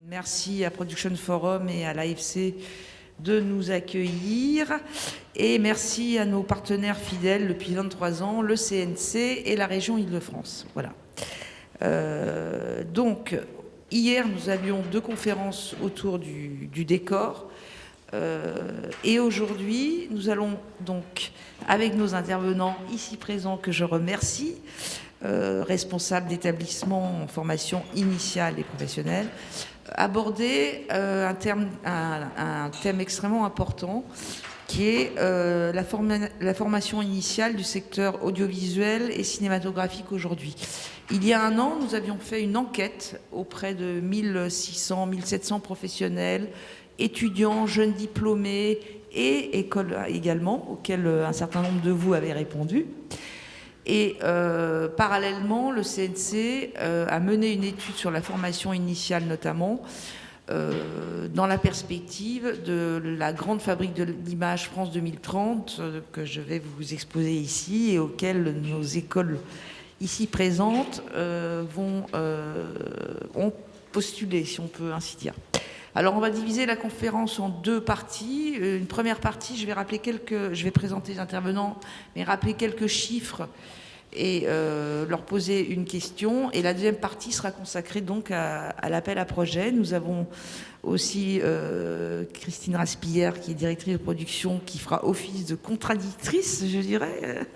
Merci à Production Forum et à l'AFC de nous accueillir et merci à nos partenaires fidèles depuis 23 ans, le CNC et la région Île-de-France. Voilà. Donc, hier, nous avions 2 conférences autour du décor et aujourd'hui, nous allons donc, avec nos intervenants ici présents que je remercie, responsables d'établissements en formation initiale et professionnelle, aborder un thème extrêmement important qui est la formation initiale du secteur audiovisuel et cinématographique aujourd'hui. Il y a un an, nous avions fait une enquête auprès de 1600, 1700 professionnels, étudiants, jeunes diplômés et écoles également, auxquels un certain nombre de vous avez répondu. Et parallèlement, le CNC a mené une étude sur la formation initiale notamment, dans la perspective de la grande fabrique de l'image France 2030 que je vais vous exposer ici et auquel nos écoles ici présentes ont postulé, si on peut ainsi dire. Alors on va diviser la conférence en 2 parties. Une première partie, je vais présenter les intervenants, mais rappeler quelques chiffres et leur poser une question. Et la deuxième partie sera consacrée donc à l'appel à projet. Nous avons aussi Christine Raspillère, qui est directrice de production, qui fera office de contradictrice, je dirais.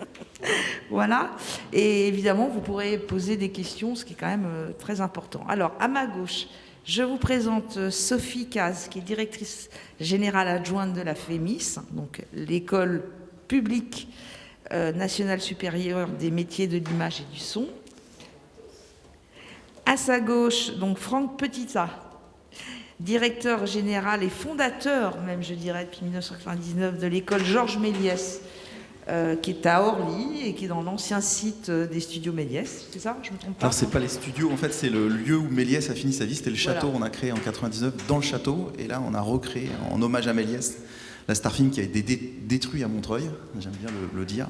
Voilà. Et évidemment, vous pourrez poser des questions, ce qui est quand même très important. Alors, à ma gauche, je vous présente Sophie Caz, qui est directrice générale adjointe de la FEMIS, donc l'école publique nationale supérieure des métiers de l'image et du son. À sa gauche, donc Franck Petita, directeur général et fondateur, même je dirais depuis 1999, de l'école Georges Méliès, qui est à Orly et qui est dans l'ancien site des studios Méliès. C'est ça? Je me trompe pas? Alors c'est pas les studios, en fait c'est le lieu où Méliès a fini sa vie, c'était le château. Voilà. On a créé en 99 dans le château et là on a recréé en hommage à Méliès la Starfilm qui a été détruite à Montreuil, j'aime bien le dire.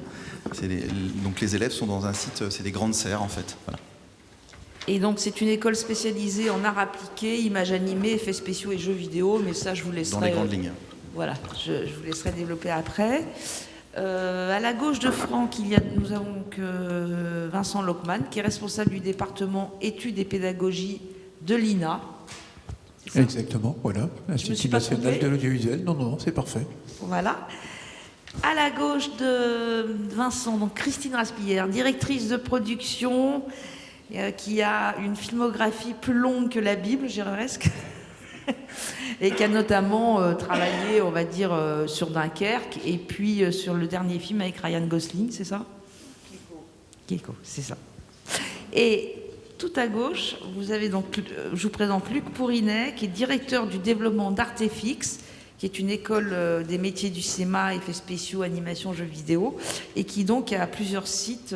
Donc les élèves sont dans un site, c'est des grandes serres en fait. Voilà. Et donc c'est une école spécialisée en art appliqué, images animées, effets spéciaux et jeux vidéo, mais ça je vous laisserai... Dans les grandes lignes. Voilà, je vous laisserai développer après. À la gauche de Franck, nous avons Vincent Lockman, qui est responsable du département études et pédagogie de l'INA. Exactement, voilà, l'Institut national de l'audiovisuel. Non, c'est parfait. Voilà. À la gauche de Vincent, donc Christine Raspillère, directrice de production, qui a une filmographie plus longue que la Bible, je dirais presque. Et qui a notamment travaillé, on va dire, sur Dunkerque et puis sur le dernier film avec Ryan Gosling, c'est ça? Kiko, c'est ça. Et tout à gauche, vous avez donc, je vous présente Luc Pourrinet, qui est directeur du développement d'Artefix, qui est une école des métiers du cinéma, effets spéciaux, animation, jeux vidéo, et qui donc a plusieurs sites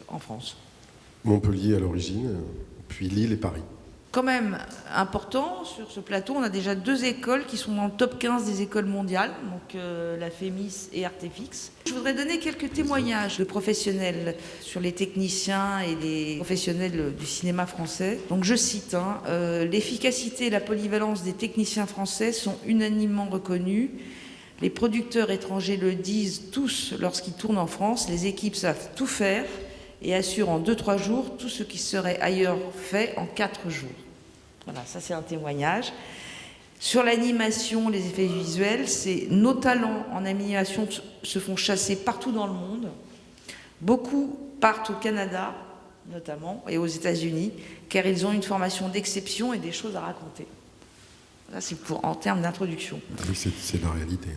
en France. Montpellier à l'origine, puis Lille et Paris. Quand même important, sur ce plateau, on a déjà 2 écoles qui sont dans le top 15 des écoles mondiales, donc la FEMIS et Artefix. Je voudrais donner quelques témoignages de professionnels sur les techniciens et les professionnels du cinéma français. Donc je cite, l'efficacité et la polyvalence des techniciens français sont unanimement reconnues. Les producteurs étrangers le disent tous lorsqu'ils tournent en France. Les équipes savent tout faire et assure en 2-3 jours tout ce qui serait ailleurs fait en 4 jours. Voilà, ça c'est un témoignage. Sur l'animation, les effets visuels, nos talents en animation se font chasser partout dans le monde. Beaucoup partent au Canada, notamment, et aux États-Unis, car ils ont une formation d'exception et des choses à raconter. Là, c'est en termes d'introduction. Oui, c'est la réalité.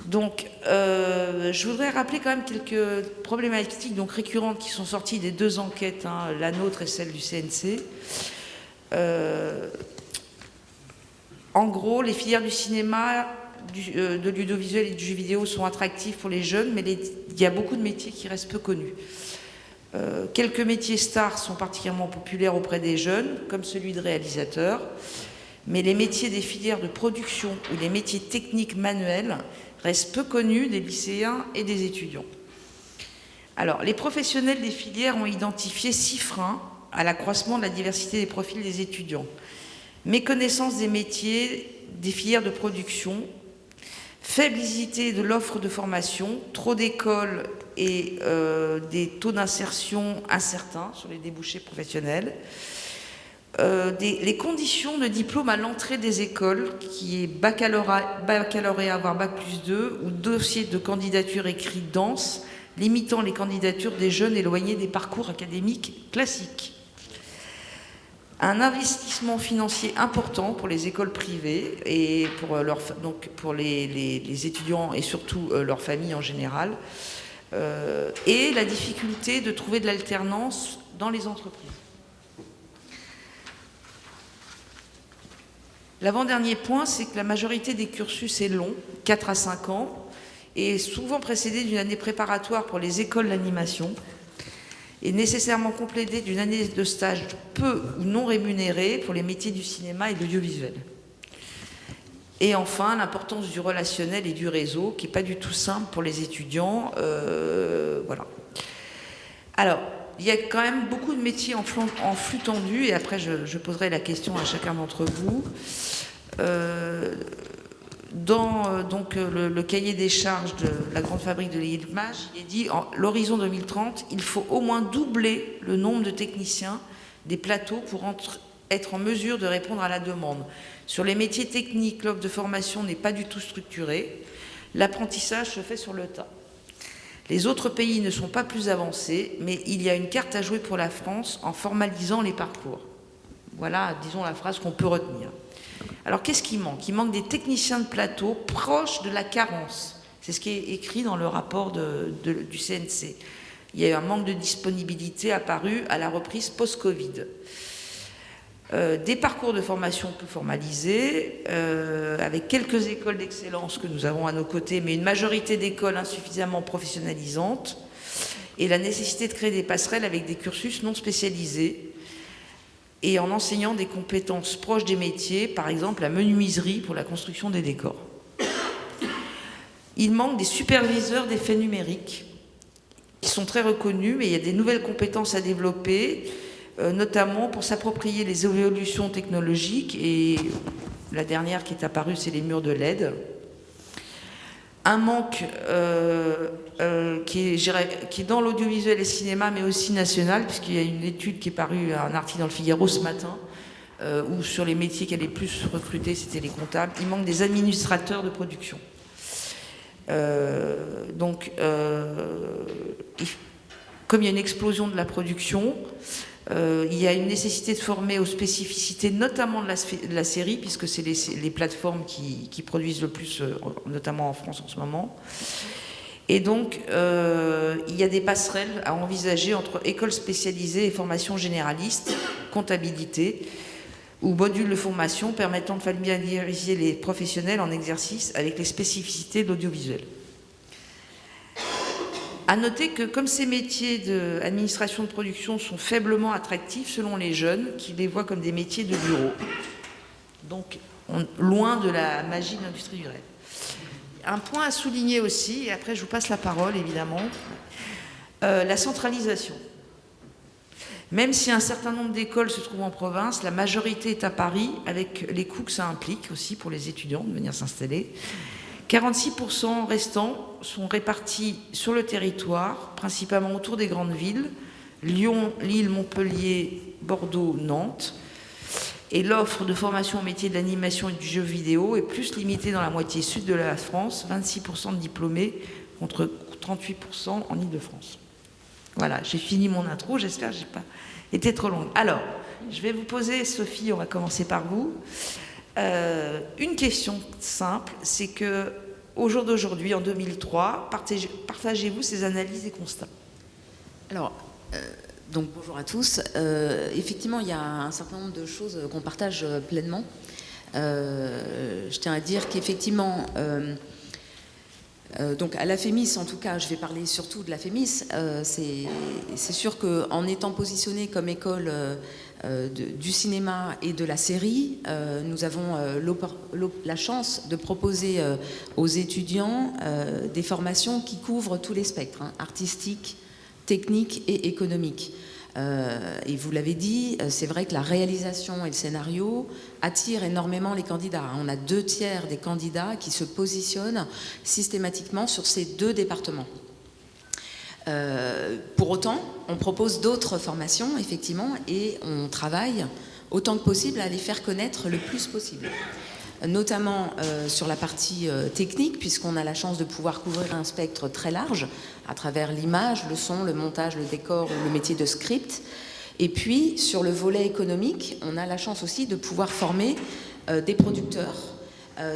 Donc, je voudrais rappeler quand même quelques problématiques donc, récurrentes qui sont sorties des 2 enquêtes, la nôtre et celle du CNC. En gros, les filières du cinéma, de l'audiovisuel et du jeu vidéo sont attractives pour les jeunes, mais il y a beaucoup de métiers qui restent peu connus. Quelques métiers stars sont particulièrement populaires auprès des jeunes, comme celui de réalisateur, mais les métiers des filières de production ou les métiers techniques manuels restent peu connus des lycéens et des étudiants. Alors, les professionnels des filières ont identifié 6 freins à l'accroissement de la diversité des profils des étudiants. méconnaissance des métiers, des filières de production, faiblité de l'offre de formation, trop d'écoles et des taux d'insertion incertains sur les débouchés professionnels, les conditions de diplôme à l'entrée des écoles, qui est baccalauréat voire bac+2, ou dossier de candidature écrit dense, limitant les candidatures des jeunes éloignés des parcours académiques classiques. Un investissement financier important pour les écoles privées et pour les étudiants et surtout leurs familles en général, et la difficulté de trouver de l'alternance dans les entreprises. L'avant-dernier point, c'est que la majorité des cursus est long, 4 à 5 ans, et souvent précédé d'une année préparatoire pour les écoles d'animation, et nécessairement complété d'une année de stage peu ou non rémunérée pour les métiers du cinéma et de l'audiovisuel. Et enfin, l'importance du relationnel et du réseau, qui n'est pas du tout simple pour les étudiants. Voilà. Alors, il y a quand même beaucoup de métiers en flux tendu, et après je poserai la question à chacun d'entre vous. Dans le cahier des charges de la grande fabrique de l'image, il est dit en l'horizon 2030, il faut au moins doubler le nombre de techniciens des plateaux pour être en mesure de répondre à la demande. Sur les métiers techniques, l'offre de formation n'est pas du tout structurée. L'apprentissage se fait sur le tas. Les autres pays ne sont pas plus avancés, mais il y a une carte à jouer pour la France en formalisant les parcours. Voilà, disons, la phrase qu'on peut retenir. Alors, qu'est-ce qui manque? Il manque des techniciens de plateau proches de la carence. C'est ce qui est écrit dans le rapport du CNC. Il y a eu un manque de disponibilité apparu à la reprise post-Covid. Des parcours de formation peu formalisés, avec quelques écoles d'excellence que nous avons à nos côtés, mais une majorité d'écoles insuffisamment professionnalisantes, et la nécessité de créer des passerelles avec des cursus non spécialisés, et en enseignant des compétences proches des métiers, par exemple la menuiserie pour la construction des décors. Il manque des superviseurs d'effets numériques, qui sont très reconnus, mais il y a des nouvelles compétences à développer, notamment pour s'approprier les évolutions technologiques, et la dernière qui est apparue, c'est les murs de LED. Un manque qui est dans l'audiovisuel et cinéma, mais aussi national, puisqu'il y a une étude qui est parue, un article dans le Figaro ce matin, où sur les métiers qui allaient plus recruter, c'était les comptables. Il manque des administrateurs de production. Comme il y a une explosion de la production, il y a une nécessité de former aux spécificités, notamment de la série, puisque c'est les plateformes qui produisent le plus, notamment en France en ce moment. Et donc, il y a des passerelles à envisager entre écoles spécialisées et formations généralistes, comptabilité, ou modules de formation permettant de familiariser les professionnels en exercice avec les spécificités de l'audiovisuel. À noter que comme ces métiers d'administration de production sont faiblement attractifs selon les jeunes, qui les voient comme des métiers de bureau, donc loin de la magie de l'industrie du rêve. Un point à souligner aussi, et après je vous passe la parole évidemment, la centralisation. Même si un certain nombre d'écoles se trouvent en province, la majorité est à Paris, avec les coûts que ça implique aussi pour les étudiants de venir s'installer. 46% restants sont répartis sur le territoire, principalement autour des grandes villes, Lyon, Lille, Montpellier, Bordeaux, Nantes. Et l'offre de formation au métier de l'animation et du jeu vidéo est plus limitée dans la moitié sud de la France, 26% de diplômés contre 38% en Île-de-France. Voilà, j'ai fini mon intro, j'espère que je n'ai pas été trop longue. Alors, je vais vous poser, Sophie, on va commencer par vous. Une question simple, c'est que au jour d'aujourd'hui, en 2003, partagez-vous ces analyses et constats? Alors, donc bonjour à tous. Effectivement, il y a un certain nombre de choses qu'on partage pleinement. Je tiens à dire qu'effectivement, donc à la FEMIS, en tout cas, je vais parler surtout de la FEMIS. C'est sûr qu'en étant positionné comme école du cinéma et de la série, nous avons la chance de proposer aux étudiants des formations qui couvrent tous les spectres, artistiques, techniques et économiques. Et vous l'avez dit, c'est vrai que la réalisation et le scénario attirent énormément les candidats. On a 2/3 des candidats qui se positionnent systématiquement sur ces 2 départements. Pour autant, on propose d'autres formations, effectivement, et on travaille autant que possible à les faire connaître le plus possible. Notamment sur la partie technique, puisqu'on a la chance de pouvoir couvrir un spectre très large à travers l'image, le son, le montage, le décor ou le métier de script. Et puis, sur le volet économique, on a la chance aussi de pouvoir former des producteurs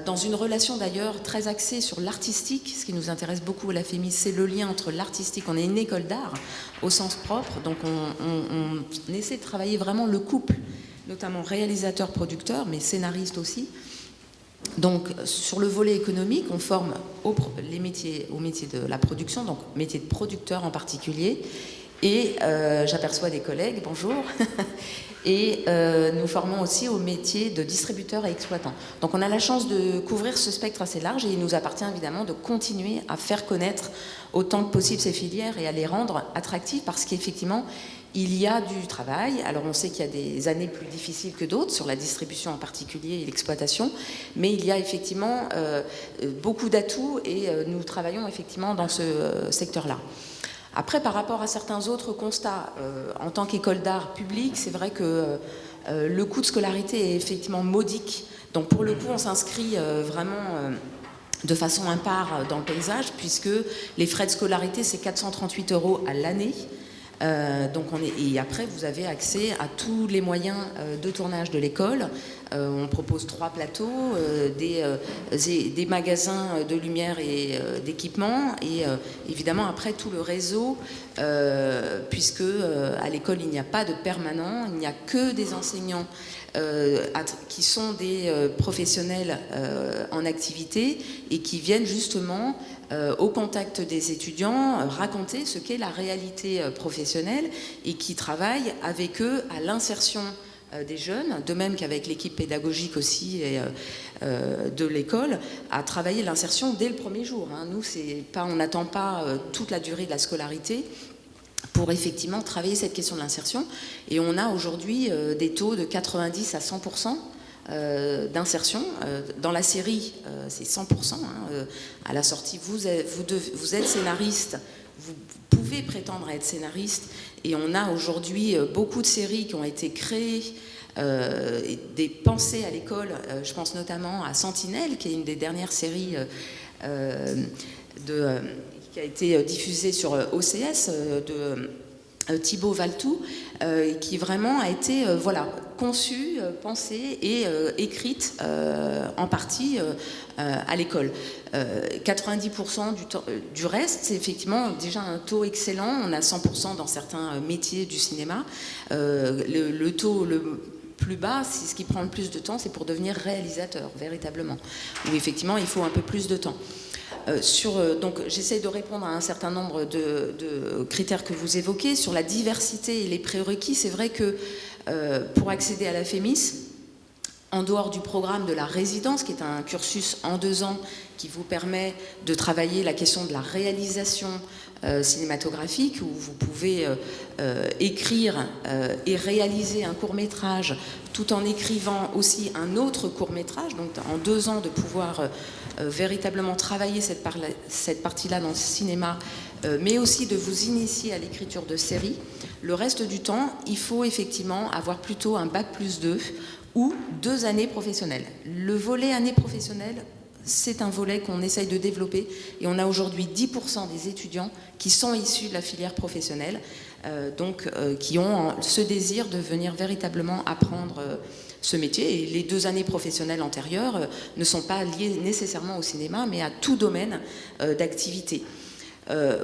dans une relation d'ailleurs très axée sur l'artistique. Ce qui nous intéresse beaucoup à la FEMIS, c'est le lien entre l'artistique. On est une école d'art au sens propre, donc on essaie de travailler vraiment le couple, notamment réalisateur-producteur, mais scénariste aussi. Donc, sur le volet économique, on forme au métier de la production, donc métier de producteur en particulier. Et j'aperçois des collègues, bonjour. Et nous formons aussi au métier de distributeur et exploitant. Donc, on a la chance de couvrir ce spectre assez large et il nous appartient évidemment de continuer à faire connaître autant que possible ces filières et à les rendre attractives parce qu'effectivement, il y a du travail. Alors on sait qu'il y a des années plus difficiles que d'autres, sur la distribution en particulier et l'exploitation, mais il y a effectivement beaucoup d'atouts et nous travaillons effectivement dans ce secteur-là. Après, par rapport à certains autres constats, en tant qu'école d'art publique, c'est vrai que le coût de scolarité est effectivement modique. Donc pour le coup, on s'inscrit vraiment de façon impare dans le paysage, puisque les frais de scolarité, c'est 438 € à l'année. Et après, vous avez accès à tous les moyens de tournage de l'école. On propose 3 plateaux, des magasins de lumière et d'équipement, et évidemment après tout le réseau, puisque à l'école il n'y a pas de permanent, il n'y a que des enseignants qui sont des professionnels en activité et qui viennent justement au contact des étudiants, raconter ce qu'est la réalité professionnelle et qui travaillent avec eux à l'insertion des jeunes, de même qu'avec l'équipe pédagogique aussi de l'école, à travailler l'insertion dès le premier jour. Nous, on n'attend pas toute la durée de la scolarité pour effectivement travailler cette question de l'insertion. Et on a aujourd'hui des taux de 90 à 100% d'insertion. Dans la série, c'est 100%. À la sortie, vous êtes scénariste, vous pouvez prétendre à être scénariste, et on a aujourd'hui beaucoup de séries qui ont été créées, des pensées à l'école. Je pense notamment à Sentinelle, qui est une des dernières séries qui a été diffusée sur OCS de Thibaut Valtou, qui vraiment a été conçue, pensée et écrite en partie à l'école. 90% du reste, c'est effectivement déjà un taux excellent. On a 100% dans certains métiers du cinéma. Le taux le plus bas, c'est ce qui prend le plus de temps, c'est pour devenir réalisateur, véritablement, où effectivement il faut un peu plus de temps. Donc j'essaie de répondre à un certain nombre de critères que vous évoquez. Sur la diversité et les prérequis, c'est vrai que pour accéder à la FEMIS, en dehors du programme de la résidence, qui est un cursus en 2 ans qui vous permet de travailler la question de la réalisation cinématographique, où vous pouvez écrire et réaliser un court-métrage tout en écrivant aussi un autre court-métrage, donc en 2 ans de pouvoir véritablement travailler cette partie-là dans le cinéma, mais aussi de vous initier à l'écriture de séries. Le reste du temps, il faut effectivement avoir plutôt un bac+2 ou 2 années professionnelles. Le volet année professionnelle, c'est un volet qu'on essaye de développer, et on a aujourd'hui 10% des étudiants qui sont issus de la filière professionnelle, qui ont ce désir de venir véritablement apprendre ce métier. Et les 2 années professionnelles antérieures ne sont pas liées nécessairement au cinéma, mais à tout domaine d'activité.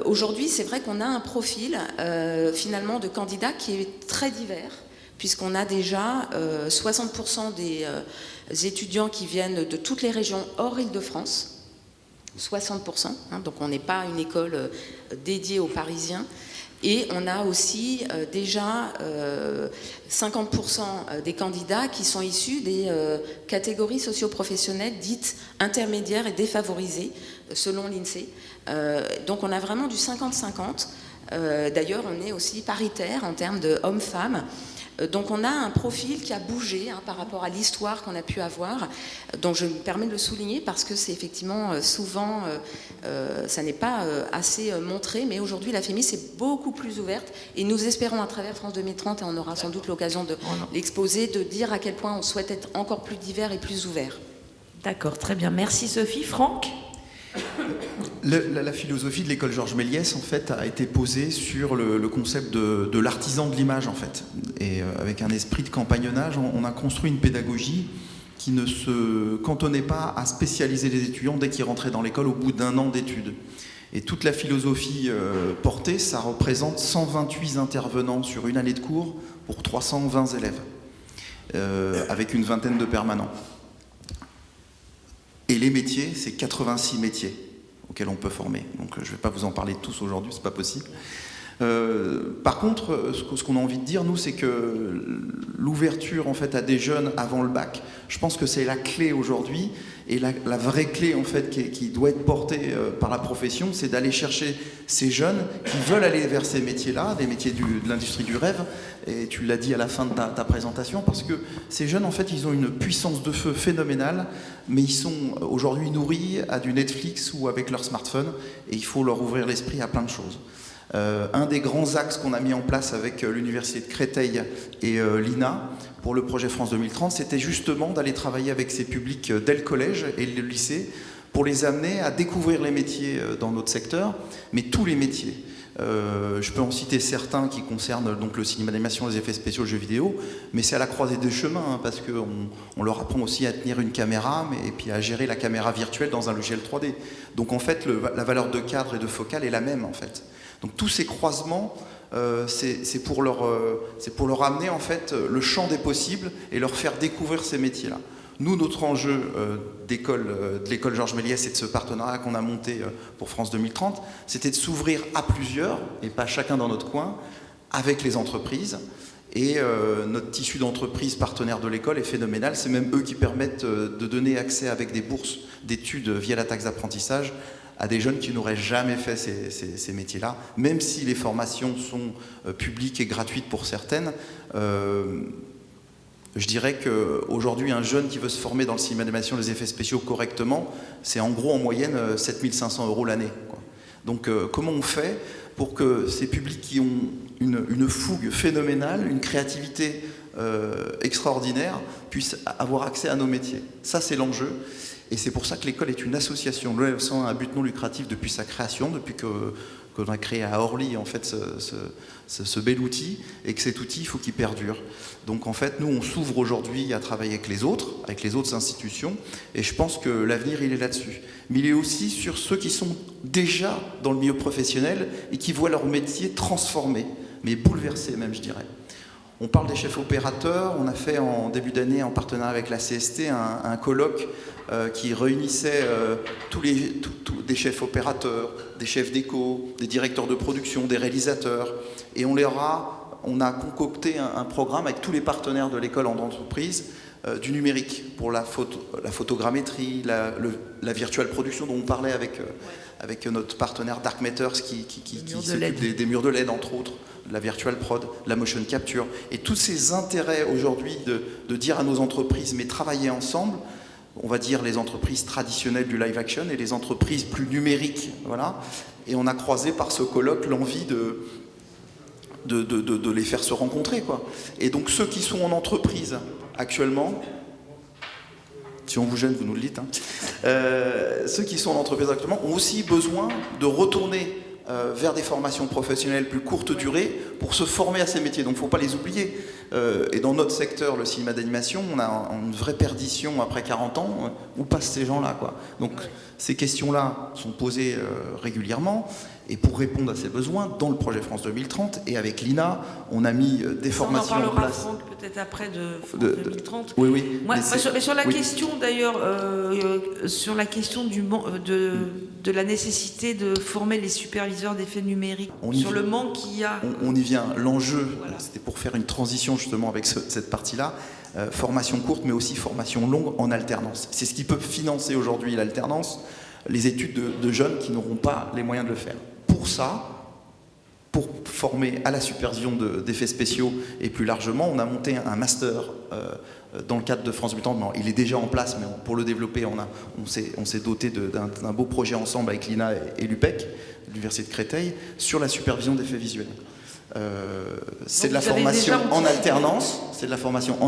Aujourd'hui, c'est vrai qu'on a un profil finalement de candidats qui est très divers, puisqu'on a déjà 60% des étudiants qui viennent de toutes les régions hors Île-de-France, 60%, donc on n'est pas une école dédiée aux Parisiens. Et on a aussi déjà 50% des candidats qui sont issus des catégories socio-professionnelles dites intermédiaires et défavorisées, selon l'INSEE. Donc on a vraiment du 50-50. D'ailleurs, on est aussi paritaire en termes de hommes-femmes. Donc on a un profil qui a bougé par rapport à l'histoire qu'on a pu avoir. Donc je me permets de le souligner parce que c'est effectivement souvent, ça n'est pas assez montré, mais aujourd'hui la FEMIS est beaucoup plus ouverte et nous espérons à travers France 2030, et on aura sans doute l'occasion de l'exposer, de dire à quel point on souhaite être encore plus divers et plus ouvert. D'accord, très bien. Merci Sophie. Franck ? La philosophie de l'école Georges Méliès, en fait, a été posée sur le concept de l'artisan de l'image, en fait. Et avec un esprit de campagnonnage, on a construit une pédagogie qui ne se cantonnait pas à spécialiser les étudiants dès qu'ils rentraient dans l'école au bout d'1 an d'études. Et toute la philosophie portée, ça représente 128 intervenants sur une année de cours pour 320 élèves, avec une vingtaine de permanents. Et les métiers, c'est 86 métiers auxquels on peut former. Donc je ne vais pas vous en parler tous aujourd'hui, c'est pas possible. Par contre, ce qu'on a envie de dire, nous, c'est que l'ouverture en fait à des jeunes avant le bac, je pense que c'est la clé aujourd'hui, et la vraie clé en fait qui doit être portée par la profession, c'est d'aller chercher ces jeunes qui veulent aller vers ces métiers-là, des métiers de l'industrie du rêve, et tu l'as dit à la fin de ta présentation, parce que ces jeunes en fait ils ont une puissance de feu phénoménale, mais ils sont aujourd'hui nourris à du Netflix ou avec leur smartphone, et il faut leur ouvrir l'esprit à plein de choses. Un des grands axes qu'on a mis en place avec l'Université de Créteil et l'INA pour le projet France 2030, c'était justement d'aller travailler avec ces publics dès le collège et le lycée pour les amener à découvrir les métiers dans notre secteur, mais tous les métiers. Je peux en citer certains qui concernent donc le cinéma d'animation, les effets spéciaux, le jeu vidéo, mais c'est à la croisée des chemins, parce qu'on leur apprend aussi à tenir une caméra, et puis à gérer la caméra virtuelle dans un logiciel 3D. Donc en fait, la valeur de cadre et de focale est la même en fait. Donc tous ces croisements, c'est pour leur amener en fait le champ des possibles et leur faire découvrir ces métiers-là. Nous, notre enjeu de l'école Georges Méliès et de ce partenariat qu'on a monté pour France 2030, c'était de s'ouvrir à plusieurs, et pas chacun dans notre coin, avec les entreprises. Et notre tissu d'entreprises partenaires de l'école est phénoménal. C'est même eux qui permettent de donner accès avec des bourses d'études via la taxe d'apprentissage à des jeunes qui n'auraient jamais fait ces métiers-là, même si les formations sont publiques et gratuites pour certaines. Je dirais qu'aujourd'hui, un jeune qui veut se former dans le cinéma d'animation, les effets spéciaux correctement, c'est en gros en moyenne 7 500 € l'année. Donc comment on fait pour que ces publics qui ont une fougue phénoménale, une créativité extraordinaire, puissent avoir accès à nos métiers? Ça, c'est l'enjeu. Et c'est pour ça que l'école est une association. L'EF a un but non lucratif depuis sa création, depuis qu'on a créé à Orly en fait ce bel outil, et que cet outil, il faut qu'il perdure. Donc en fait, nous, on s'ouvre aujourd'hui à travailler avec les autres institutions, et je pense que l'avenir, il est là-dessus. Mais il est aussi sur ceux qui sont déjà dans le milieu professionnel et qui voient leur métier transformé, mais bouleversé même, je dirais. On parle des chefs opérateurs. On a fait en début d'année, en partenariat avec la CST, un colloque qui réunissait des chefs opérateurs, des chefs d'éco, des directeurs de production, des réalisateurs. Et on a concocté un programme avec tous les partenaires de l'école en entreprise du numérique pour la photogrammétrie, la virtual production dont on parlait avec notre partenaire Dark Matters qui s'occupe des murs de LED, entre autres, la virtual prod, la motion capture. Et tous ces intérêts aujourd'hui de dire à nos entreprises, mais travailler ensemble, on va dire les entreprises traditionnelles du live action et les entreprises plus numériques, voilà. Et on a croisé par ce colloque l'envie de les faire se rencontrer, quoi. Et donc ceux qui sont en entreprise actuellement, si on vous gêne, vous nous le dites, hein, ceux qui sont en entreprise actuellement ont aussi besoin de retourner vers des formations professionnelles plus courte durée pour se former à ces métiers. Donc il ne faut pas les oublier. Et dans notre secteur, le cinéma d'animation, on a une vraie perdition après 40 ans. Où passent ces gens-là, quoi? Donc ces questions-là sont posées régulièrement. Et pour répondre à ces besoins, dans le projet France 2030 et avec l'INA, on a mis des formations en place. On en parlera, Franck, peut-être après de France 2030. Oui. Mais sur la question, d'ailleurs, sur la question de la nécessité de former les superviseurs d'effets numériques, sur le manque qu'il y a. On y vient. L'enjeu, voilà, c'était pour faire une transition justement avec cette partie-là. Formation courte, mais aussi formation longue en alternance. C'est ce qui peut financer aujourd'hui l'alternance, les études de jeunes qui n'auront pas les moyens de le faire. Pour ça, pour former à la supervision d'effets spéciaux et plus largement, on a monté un master dans le cadre de France Mutant. Bon, il est déjà en place, mais pour le développer, on s'est doté d'un beau projet ensemble avec l'INA et l'UPEC, l'Université de Créteil, sur la supervision d'effets visuels. C'est de la formation en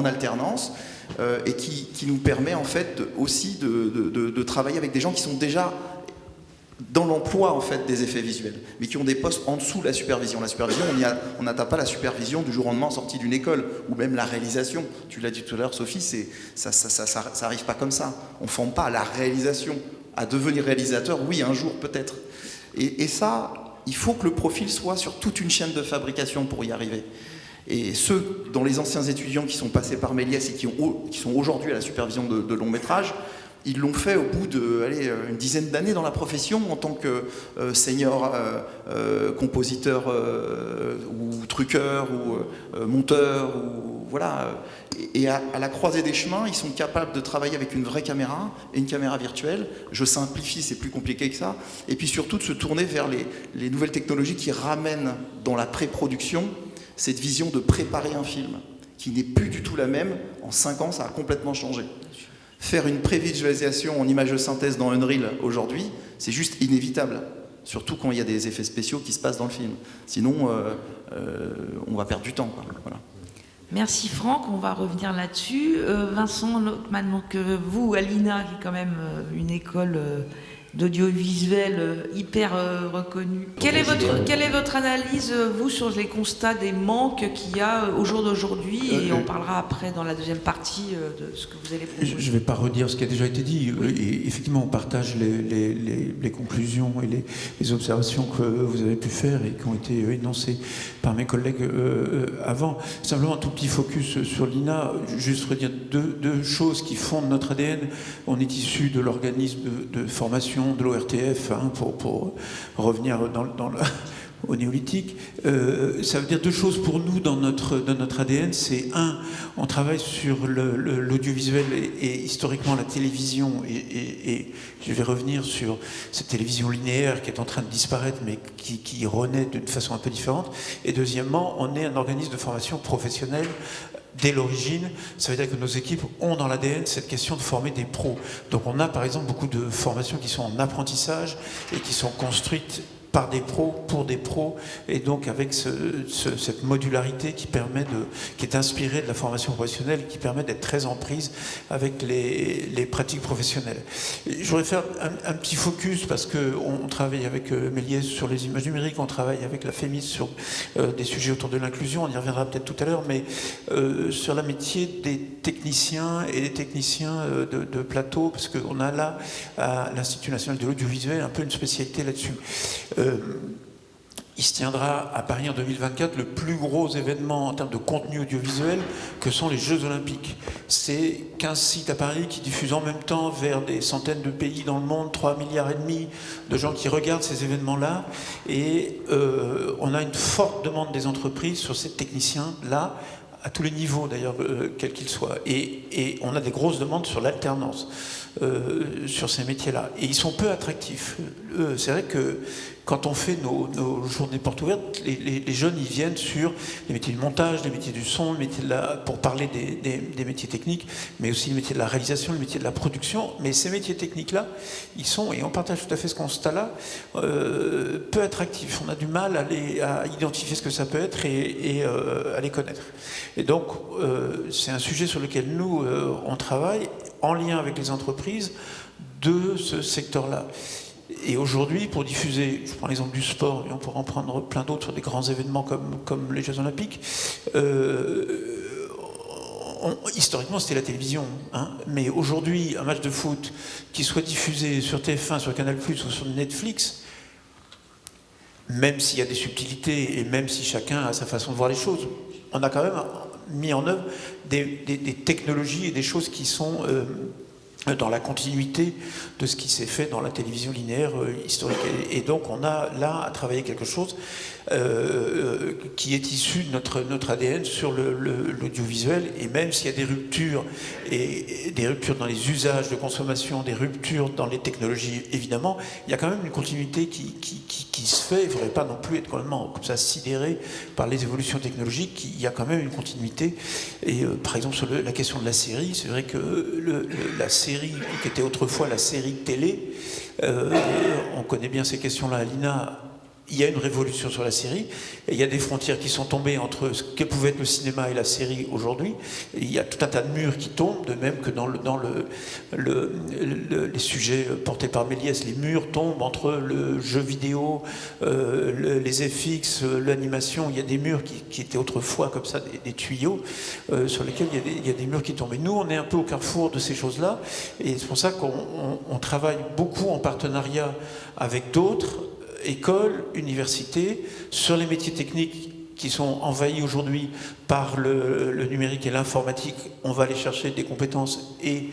alternance, et qui nous permet en fait aussi de travailler avec des gens qui sont déjà dans l'emploi en fait des effets visuels, mais qui ont des postes en dessous de la supervision. La supervision, on n'atteint pas la supervision du jour au lendemain en sortie d'une école, ou même la réalisation. Tu l'as dit tout à l'heure, Sophie, ça arrive pas comme ça. On forme pas à la réalisation, à devenir réalisateur. Oui, un jour peut-être. Et ça, il faut que le profil soit sur toute une chaîne de fabrication pour y arriver. Et ceux, dans les anciens étudiants qui sont passés par Méliès et qui sont aujourd'hui à la supervision de longs métrages, ils l'ont fait au bout une dizaine d'années dans la profession en tant que senior compositeur ou truqueur ou monteur. Voilà. Et à la croisée des chemins, ils sont capables de travailler avec une vraie caméra et une caméra virtuelle. Je simplifie, c'est plus compliqué que ça. Et puis surtout de se tourner vers les nouvelles technologies qui ramènent dans la pré-production cette vision de préparer un film, qui n'est plus du tout la même. En 5 ans, ça a complètement changé. Faire une prévisualisation en image de synthèse dans Unreal aujourd'hui, c'est juste inévitable. Surtout quand il y a des effets spéciaux qui se passent dans le film. Sinon, on va perdre du temps, quoi. Voilà. Merci Franck, on va revenir là-dessus. Vincent Lockman, donc vous, à l'INA, qui est quand même une école d'audiovisuel hyper reconnue. Quelle est votre analyse, vous, sur les constats des manques qu'il y a au jour d'aujourd'hui, et on parlera après dans la deuxième partie de ce que vous allez proposer. Je ne vais pas redire ce qui a déjà été dit. Et effectivement, on partage les conclusions et les observations que vous avez pu faire et qui ont été énoncées par mes collègues avant. Simplement un tout petit focus sur l'INA, juste redire deux choses qui fondent notre ADN. On est issu de l'organisme de formation de l'ORTF, pour revenir au néolithique. Ça veut dire 2 choses pour nous dans notre ADN. C'est on travaille sur l'audiovisuel et historiquement la télévision, et je vais revenir sur cette télévision linéaire qui est en train de disparaître, mais qui renaît d'une façon un peu différente. Et deuxièmement, on est un organisme de formation professionnelle dès l'origine. Ça veut dire que nos équipes ont dans l'ADN cette question de former des pros. Donc on a par exemple beaucoup de formations qui sont en apprentissage et qui sont construites par des pros, pour des pros, et donc avec cette modularité qui est inspirée de la formation professionnelle et qui permet d'être très en prise avec les pratiques professionnelles. Je voudrais faire un petit focus, parce qu'on travaille avec Méliès sur les images numériques, on travaille avec la FEMIS sur des sujets autour de l'inclusion, on y reviendra peut-être tout à l'heure, mais sur le métier des techniciens et des techniciens de plateau, parce qu'on a là, à l'Institut national de l'audiovisuel, un peu une spécialité là-dessus. Il se tiendra à Paris en 2024 le plus gros événement en termes de contenu audiovisuel que sont les Jeux Olympiques. C'est 15 sites à Paris qui diffusent en même temps vers des centaines de pays dans le monde, 3,5 milliards de gens qui regardent ces événements-là. Et on a une forte demande des entreprises sur ces techniciens-là, à tous les niveaux d'ailleurs, quels qu'ils soient. Et on a des grosses demandes sur l'alternance, sur ces métiers-là. Et ils sont peu attractifs. C'est vrai que quand on fait nos journées portes ouvertes, les jeunes, ils viennent sur les métiers du montage, les métiers du son, les métiers pour parler des métiers techniques, mais aussi les métiers de la réalisation, les métiers de la production. Mais ces métiers techniques-là, ils sont, et on partage tout à fait ce constat-là, peu attractifs. On a du mal à identifier ce que ça peut être et à les connaître. Et donc, c'est un sujet sur lequel nous, on travaille en lien avec les entreprises de ce secteur-là. Et aujourd'hui, pour diffuser, je prends l'exemple du sport, et on pourra en prendre plein d'autres sur des grands événements comme les Jeux Olympiques, historiquement c'était la télévision, mais aujourd'hui, un match de foot qui soit diffusé sur TF1, sur Canal+, ou sur Netflix, même s'il y a des subtilités, et même si chacun a sa façon de voir les choses, on a quand même mis en œuvre des technologies et des choses qui sont dans la continuité de ce qui s'est fait dans la télévision linéaire historique. Et donc on a là à travailler quelque chose qui est issu de notre ADN sur l'audiovisuel, et même s'il y a des ruptures, et des ruptures dans les usages de consommation, des ruptures dans les technologies, évidemment, il y a quand même une continuité qui se fait. Il ne faudrait pas non plus être complètement comme ça sidéré par les évolutions technologiques. Il y a quand même une continuité. Et par exemple, sur la question de la série, c'est vrai que la série, qui était autrefois la série télé, on connaît bien ces questions-là à l'INA. Il y a une révolution sur la série, et il y a des frontières qui sont tombées entre ce que pouvait être le cinéma et la série aujourd'hui. Il y a tout un tas de murs qui tombent, de même que dans les sujets portés par Méliès, les murs tombent entre le jeu vidéo, les FX, l'animation. Il y a des murs qui étaient autrefois comme ça, des tuyaux, sur lesquels il y a des murs qui tombent. Et nous, on est un peu au carrefour de ces choses-là, et c'est pour ça qu'on travaille beaucoup en partenariat avec d'autres, écoles, universités, sur les métiers techniques qui sont envahis aujourd'hui par le numérique et l'informatique. On va aller chercher des compétences et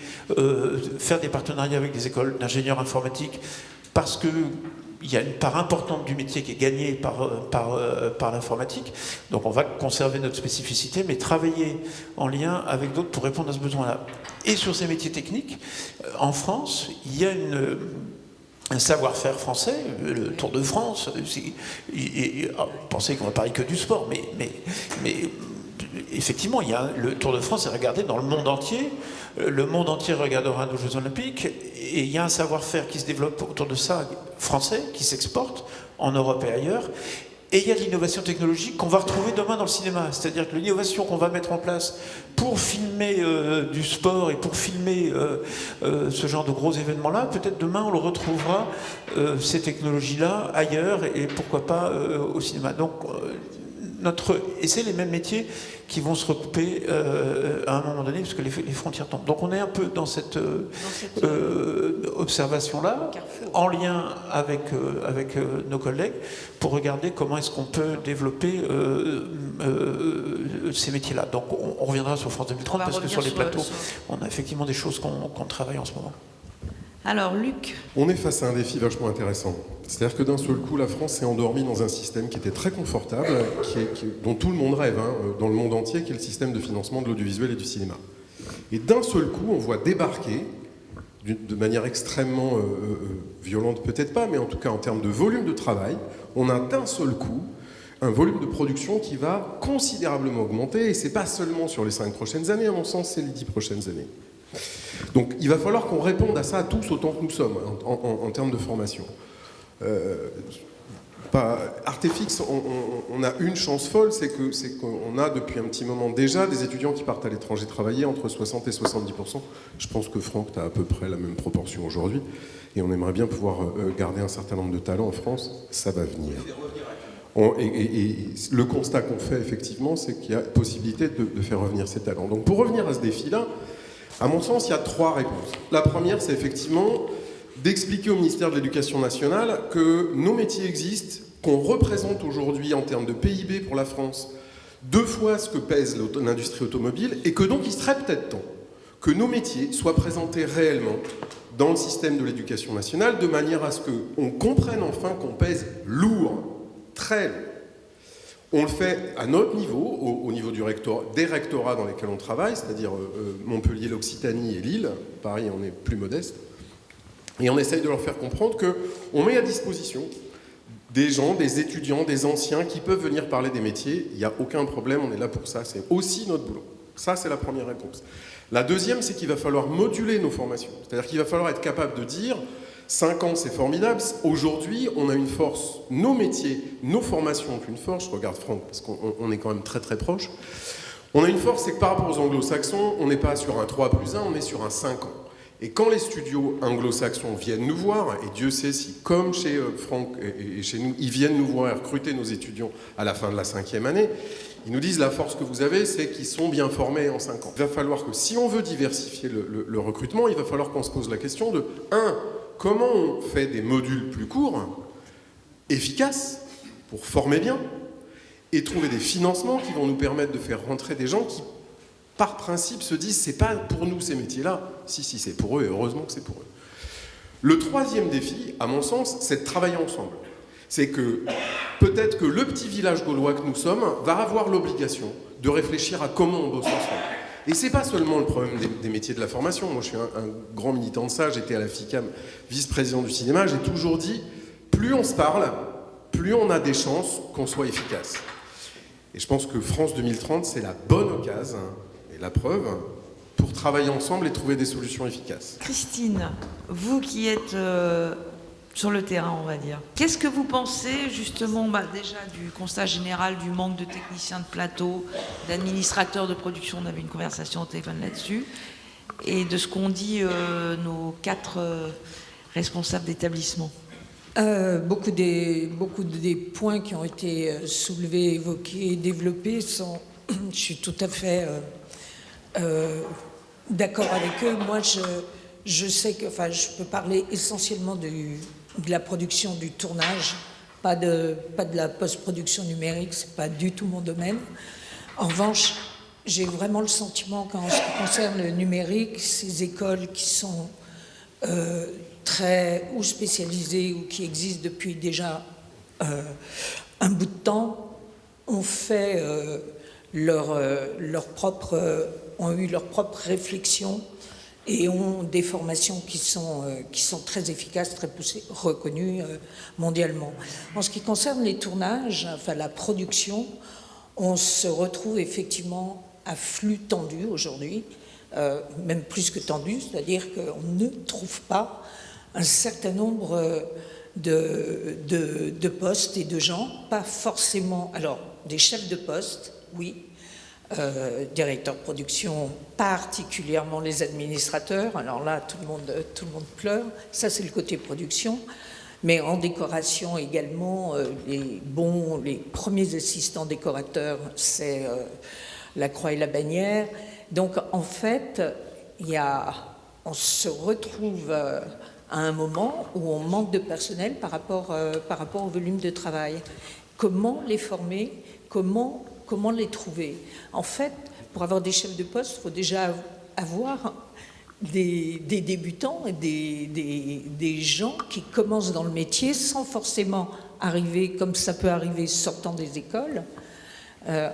faire des partenariats avec des écoles d'ingénieurs informatiques, parce qu'il y a une part importante du métier qui est gagnée par l'informatique. Donc on va conserver notre spécificité, mais travailler en lien avec d'autres pour répondre à ce besoin-là. Et sur ces métiers techniques, en France, il y a un savoir-faire français, le Tour de France. Pensez qu'on va parler que du sport, mais effectivement, le Tour de France est regardé dans le monde entier. Le monde entier regardera nos Jeux Olympiques, et il y a un savoir-faire qui se développe autour de ça, français, qui s'exporte en Europe et ailleurs. Et il y a de l'innovation technologique qu'on va retrouver demain dans le cinéma. C'est-à-dire que l'innovation qu'on va mettre en place pour filmer du sport et pour filmer ce genre de gros événements-là, peut-être demain on le retrouvera, ces technologies-là, ailleurs, et pourquoi pas au cinéma. Donc, et c'est les mêmes métiers qui vont se recouper à un moment donné, parce que les frontières tombent. Donc on est un peu dans cette observation-là, en lien avec nos collègues, pour regarder comment est-ce qu'on peut développer ces métiers-là. Donc on reviendra sur France 2030, parce que sur les plateaux, on a effectivement des choses qu'on travaille en ce moment. Alors, Luc. On est face à un défi vachement intéressant. C'est-à-dire que d'un seul coup, la France s'est endormie dans un système qui était très confortable, dont tout le monde rêve, dans le monde entier, qui est le système de financement de l'audiovisuel et du cinéma. Et d'un seul coup, on voit débarquer, de manière extrêmement violente, peut-être pas, mais en tout cas en termes de volume de travail, on a d'un seul coup un volume de production qui va considérablement augmenter, et c'est pas seulement sur les 5 prochaines années, à mon sens, c'est les 10 prochaines années. Donc il va falloir qu'on réponde à ça tous autant que nous sommes en termes de formation. Artefix, on a une chance folle, c'est qu'on a depuis un petit moment déjà des étudiants qui partent à l'étranger travailler, entre 60 et 70%. Je pense que Franck, tu as à peu près la même proportion aujourd'hui, et on aimerait bien pouvoir garder un certain nombre de talents en France. Ça va venir. Et le constat qu'on fait effectivement, c'est qu'il y a possibilité de faire revenir ces talents. Donc pour revenir à ce défi-là, à mon sens, il y a 3 réponses. La première, c'est effectivement d'expliquer au ministère de l'Éducation nationale que nos métiers existent, qu'on représente aujourd'hui en termes de PIB pour la France 2 fois ce que pèse l'industrie automobile, et que donc il serait peut-être temps que nos métiers soient présentés réellement dans le système de l'Éducation nationale, de manière à ce qu'on comprenne enfin qu'on pèse lourd, très lourd. On le fait à notre niveau, au niveau des rectorats dans lesquels on travaille, c'est-à-dire Montpellier, l'Occitanie et Lille. Paris, on est plus modeste. Et on essaye de leur faire comprendre qu'on met à disposition des gens, des étudiants, des anciens qui peuvent venir parler des métiers. Il n'y a aucun problème, on est là pour ça. C'est aussi notre boulot. Ça, c'est la première réponse. La deuxième, c'est qu'il va falloir moduler nos formations. C'est-à-dire qu'il va falloir être capable de dire 5 ans, c'est formidable. Aujourd'hui, on a une force. Nos métiers, nos formations ont une force. Je regarde Franck, parce qu'on est quand même très très proche. On a une force, c'est que par rapport aux anglo-saxons, on n'est pas sur un 3+1, on est sur un 5 ans. Et quand les studios anglo-saxons viennent nous voir, et Dieu sait si, comme chez Franck et chez nous, ils viennent nous voir et recruter nos étudiants à la fin de la 5e année, ils nous disent la force que vous avez, c'est qu'ils sont bien formés en 5 ans. Il va falloir que, si on veut diversifier le recrutement, il va falloir qu'on se pose la question de 1. Comment on fait des modules plus courts, efficaces, pour former bien, et trouver des financements qui vont nous permettre de faire rentrer des gens qui par principe, se disent c'est pas pour nous ces métiers-là. Si, c'est pour eux, et heureusement que c'est pour eux. Le troisième défi, à mon sens, c'est de travailler ensemble. C'est que peut-être que le petit village gaulois que nous sommes va avoir l'obligation de réfléchir à comment on bosse ensemble. Et c'est pas seulement le problème des métiers de la formation. Moi, je suis un grand militant de ça. J'étais à la FICAM vice-président du cinéma. J'ai toujours dit, plus on se parle, plus on a des chances qu'on soit efficace. Et je pense que France 2030, c'est la bonne occasion, et la preuve, pour travailler ensemble et trouver des solutions efficaces. Christine, vous qui êtes sur le terrain, on va dire, qu'est-ce que vous pensez justement déjà du constat général du manque de techniciens de plateau, d'administrateurs de production, on avait une conversation au téléphone là-dessus, et de ce qu'ont dit nos 4 responsables d'établissement? Beaucoup des points qui ont été soulevés, évoqués, développés sont... Je suis tout à fait d'accord avec eux. Moi, je sais que... Enfin, je peux parler essentiellement de la production, du tournage, pas de la post-production numérique, c'est pas du tout mon domaine. En revanche, j'ai vraiment le sentiment qu'en ce qui concerne le numérique, ces écoles qui sont... très ou spécialisés ou qui existent depuis déjà un bout de temps ont fait ont eu leur propre réflexion et ont des formations qui sont très efficaces, très poussées, reconnues mondialement. En ce qui concerne les tournages, enfin la production, on se retrouve effectivement à flux tendu aujourd'hui, même plus que tendu, c'est-à-dire qu'on ne trouve pas un certain nombre de postes et de gens, pas forcément, alors des chefs de poste, oui, directeurs de production, particulièrement les administrateurs, alors là tout le monde pleure, ça c'est le côté production, mais en décoration également, les premiers assistants décorateurs, c'est la croix et la bannière. Donc en fait, on se retrouve à un moment où on manque de personnel par rapport au volume de travail. Comment les former ? Comment les trouver ? En fait, pour avoir des chefs de poste, il faut déjà avoir des débutants et des gens qui commencent dans le métier sans forcément arriver, comme ça peut arriver sortant des écoles,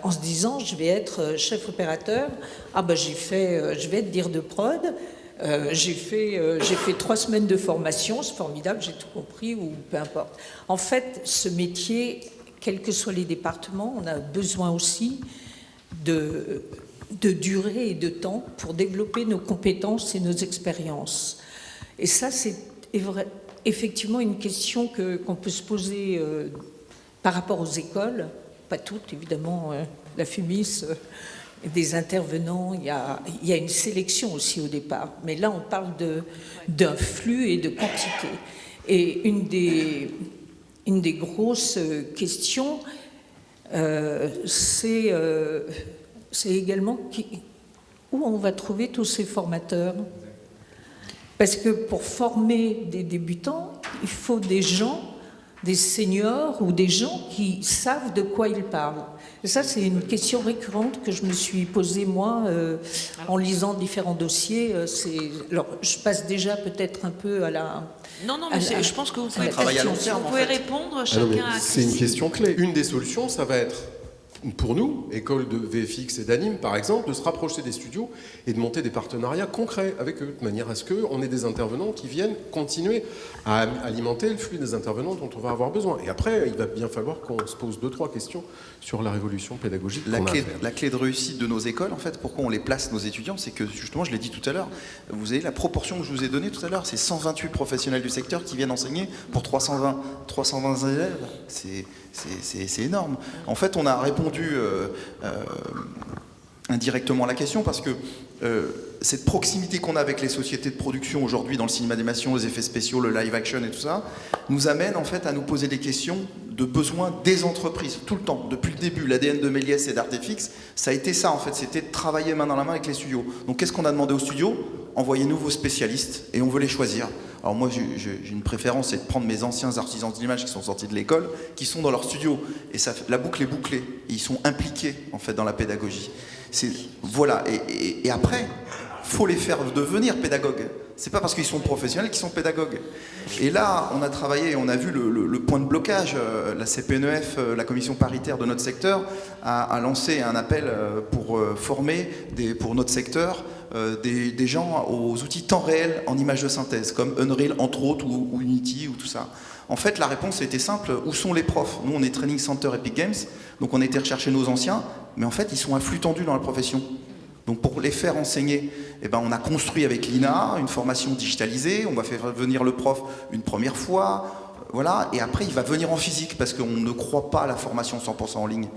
en se disant je vais être chef opérateur, je vais être dire de prod, j'ai fait 3 semaines de formation, c'est formidable, j'ai tout compris, ou peu importe. En fait, ce métier, quels que soient les départements, on a besoin aussi de durée et de temps pour développer nos compétences et nos expériences. Et ça, c'est effectivement une question qu'on peut se poser par rapport aux écoles, pas toutes évidemment, la FEMIS, des intervenants, il y a une sélection aussi au départ, mais là on parle d'un flux et de quantité. Et une des grosses questions, c'est également où on va trouver tous ces formateurs. Parce que pour former des débutants, il faut des gens, des seniors ou des gens qui savent de quoi ils parlent. Et ça, c'est une question récurrente que je me suis posée, moi, en lisant différents dossiers. Alors, je passe déjà peut-être un peu à la... Non, mais je pense que vous pouvez, répondre chacun à... C'est une question clé. Une des solutions, ça va être, pour nous, école de VFX et d'anime, par exemple, de se rapprocher des studios et de monter des partenariats concrets avec eux, de manière à ce qu'on ait des intervenants qui viennent continuer à alimenter le flux des intervenants dont on va avoir besoin. Et après, il va bien falloir qu'on se pose 2-3 questions sur la révolution pédagogique qu'on a à faire. La clé de réussite de nos écoles, en fait, pourquoi on les place, nos étudiants, c'est que, justement, je l'ai dit tout à l'heure, vous avez la proportion que je vous ai donnée tout à l'heure, c'est 128 professionnels du secteur qui viennent enseigner pour 320 élèves. C'est énorme. En fait, on a répondu indirectement à la question parce que cette proximité qu'on a avec les sociétés de production aujourd'hui dans le cinéma d'animation, les effets spéciaux, le live action et tout ça, nous amène en fait à nous poser des questions de besoins des entreprises, tout le temps, depuis le début. L'ADN de Méliès et d'Artefix, ça a été ça en fait, c'était de travailler main dans la main avec les studios. Donc qu'est-ce qu'on a demandé aux studios? Envoyez-nous vos spécialistes et on veut les choisir. Alors moi j'ai une préférence, c'est de prendre mes anciens artisans de l'image qui sont sortis de l'école, qui sont dans leur studio, et ça, la boucle est bouclée, et ils sont impliqués en fait dans la pédagogie. Voilà, et après, faut les faire devenir pédagogues. C'est pas parce qu'ils sont professionnels qu'ils sont pédagogues. Et là, on a travaillé, on a vu le point de blocage. La CPNEF, la commission paritaire de notre secteur, a lancé un appel pour former pour notre secteur des gens aux outils temps réel en images de synthèse, comme Unreal entre autres, ou Unity, ou tout ça. En fait, la réponse était simple, où sont les profs? Nous, on est Training Center Epic Games, donc on a été rechercher nos anciens, mais en fait, ils sont à flux tendu dans la profession. Donc pour les faire enseigner, eh ben, on a construit avec l'INA une formation digitalisée, on va faire venir le prof une première fois, voilà, et après il va venir en physique parce qu'on ne croit pas à la formation 100% en ligne.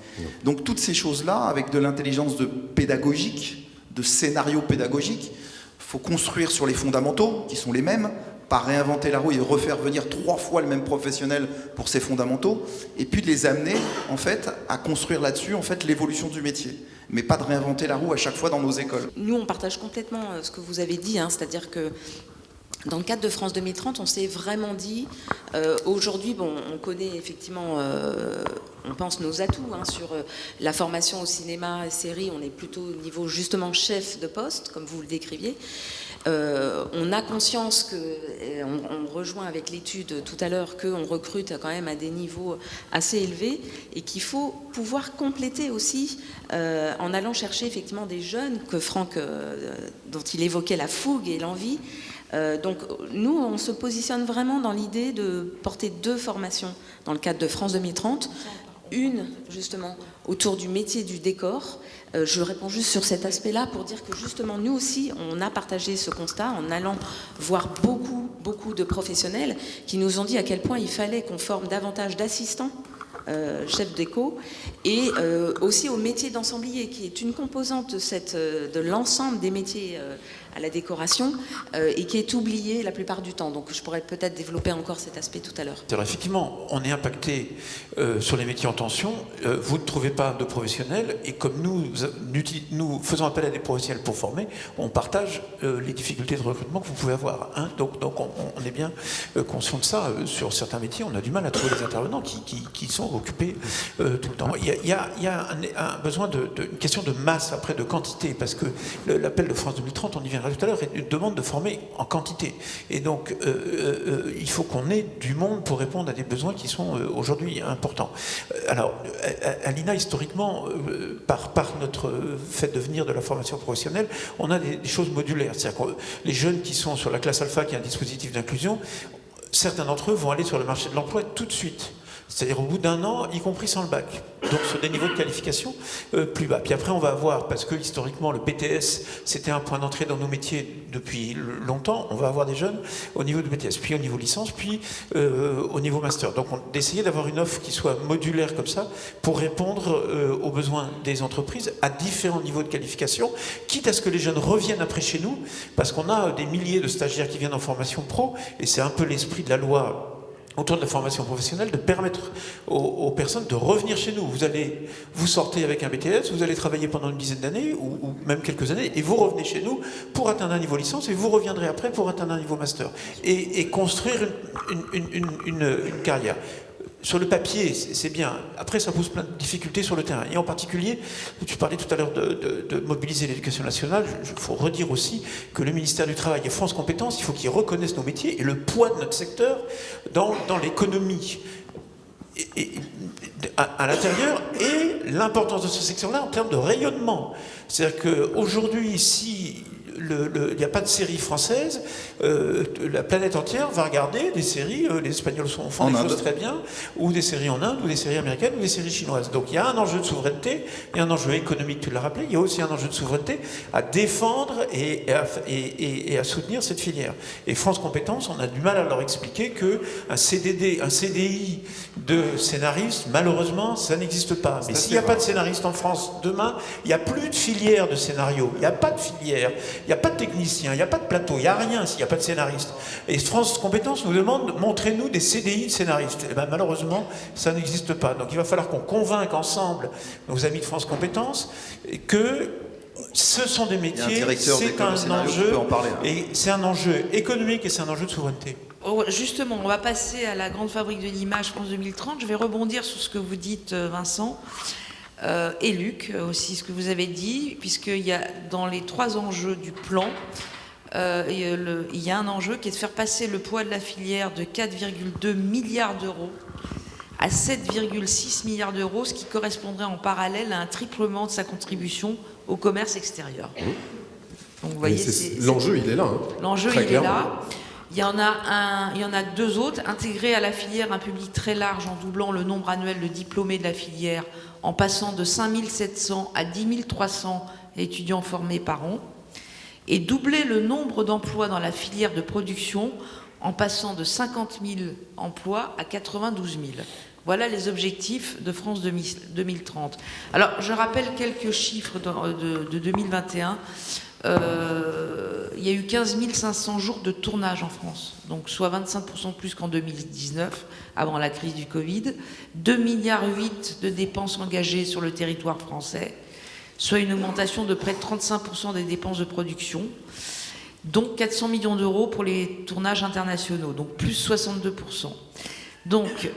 Donc toutes ces choses-là, avec de l'intelligence pédagogique, de scénario pédagogique, il faut construire sur les fondamentaux qui sont les mêmes, pas réinventer la roue et refaire venir 3 fois le même professionnel pour ses fondamentaux, et puis de les amener en fait à construire là-dessus en fait l'évolution du métier, mais pas de réinventer la roue à chaque fois dans nos écoles. Nous, on partage complètement ce que vous avez dit, c'est-à-dire que dans le cadre de France 2030, on s'est vraiment dit, aujourd'hui, bon, on connaît effectivement, on pense nos atouts sur la formation au cinéma et série, on est plutôt au niveau justement chef de poste, comme vous le décriviez. On a conscience que, on rejoint avec l'étude tout à l'heure, qu'on recrute quand même à des niveaux assez élevés et qu'il faut pouvoir compléter aussi en allant chercher effectivement des jeunes que Franck, dont il évoquait la fougue et l'envie. Donc nous, on se positionne vraiment dans l'idée de porter 2 formations dans le cadre de France 2030. Une, justement, autour du métier du décor. Je réponds juste sur cet aspect-là pour dire que justement, nous aussi, on a partagé ce constat en allant voir beaucoup de professionnels qui nous ont dit à quel point il fallait qu'on forme davantage d'assistants chefs déco, et aussi au métier d'ensemblier, qui est une composante de l'ensemble des métiers à la décoration et qui est oublié la plupart du temps. Donc je pourrais peut-être développer encore cet aspect tout à l'heure. Alors effectivement, on est impacté sur les métiers en tension. Vous ne trouvez pas de professionnels, et comme nous faisons appel à des professionnels pour former, on partage les difficultés de recrutement que vous pouvez avoir. Donc on est bien conscient de ça. Sur certains métiers, on a du mal à trouver des intervenants qui sont occupés tout le temps. Il y a un besoin une question de masse, après de quantité, parce que l'appel de France 2030, on y viendra tout à l'heure, est une demande de former en quantité. Et donc, il faut qu'on ait du monde pour répondre à des besoins qui sont aujourd'hui importants. Alors, à l'INA, historiquement, par notre fait de venir de la formation professionnelle, on a des choses modulaires. C'est-à-dire que les jeunes qui sont sur la classe alpha, qui est un dispositif d'inclusion, certains d'entre eux vont aller sur le marché de l'emploi tout de suite. C'est-à-dire au bout d'1 an, y compris sans le bac. Donc sur des niveaux de qualification plus bas. Puis après, on va avoir, parce que historiquement, le BTS, c'était un point d'entrée dans nos métiers depuis longtemps, on va avoir des jeunes au niveau du BTS, puis au niveau licence, puis au niveau master. Donc d'essayer d'avoir une offre qui soit modulaire comme ça, pour répondre aux besoins des entreprises à différents niveaux de qualification, quitte à ce que les jeunes reviennent après chez nous, parce qu'on a des milliers de stagiaires qui viennent en formation pro, et c'est un peu l'esprit de la loi autour de la formation professionnelle, de permettre aux personnes de revenir chez nous. Vous sortez avec un BTS, vous allez travailler pendant une dizaine d'années, ou même quelques années, et vous revenez chez nous pour atteindre un niveau licence, et vous reviendrez après pour atteindre un niveau master. Et construire une carrière. Sur le papier, c'est bien. Après, ça pose plein de difficultés sur le terrain. Et en particulier, tu parlais tout à l'heure de mobiliser l'éducation nationale. Il faut redire aussi que le ministère du Travail et France Compétences, il faut qu'ils reconnaissent nos métiers et le poids de notre secteur dans l'économie à l'intérieur, et l'importance de ce secteur-là en termes de rayonnement. C'est-à-dire qu'aujourd'hui, si il n'y a pas de série française, la planète entière va regarder des séries, les Espagnols font des choses très bien, ou des séries en Inde, ou des séries américaines, ou des séries chinoises. Donc il y a un enjeu de souveraineté, il y a un enjeu économique, tu l'as rappelé, il y a aussi un enjeu de souveraineté à défendre et à soutenir cette filière. Et France Compétences, on a du mal à leur expliquer qu'un CDI de scénariste, malheureusement, ça n'existe pas. Mais s'il n'y a pas de scénariste en France demain, il n'y a plus de filière de scénario, il n'y a pas de filière. Il n'y a pas de technicien, il n'y a pas de plateau, il n'y a rien s'il n'y a pas de scénariste. Et France Compétences nous demande, montrez-nous des CDI de scénaristes. Et bien, malheureusement, ça n'existe pas. Donc il va falloir qu'on convainque ensemble nos amis de France Compétences que ce sont des métiers, c'est un enjeu, et c'est un enjeu économique et c'est un enjeu de souveraineté. Justement, on va passer à la grande fabrique de l'image France 2030. Je vais rebondir sur ce que vous dites, Vincent, et Luc aussi, ce que vous avez dit, puisqu'il y a dans les 3 enjeux du plan, il y a un enjeu qui est de faire passer le poids de la filière de 4,2 milliards d'euros à 7,6 milliards d'euros, ce qui correspondrait en parallèle à un triplement de sa contribution au commerce extérieur. Donc vous voyez, l'enjeu, il est là. Hein, l'enjeu, il est là. Il y en a 2 autres. Intégrer à la filière un public très large en doublant le nombre annuel de diplômés de la filière, en passant de 5 700 à 10 300 étudiants formés par an. Et doubler le nombre d'emplois dans la filière de production, en passant de 50 000 emplois à 92 000. Voilà les objectifs de France 2030. Alors, je rappelle quelques chiffres de 2021. Il y a eu 15 500 jours de tournage en France, donc soit 25% plus qu'en 2019, avant la crise du Covid. 2,8 milliards de dépenses engagées sur le territoire français, soit une augmentation de près de 35% des dépenses de production. Donc 400 millions d'euros pour les tournages internationaux, donc plus 62%. Donc,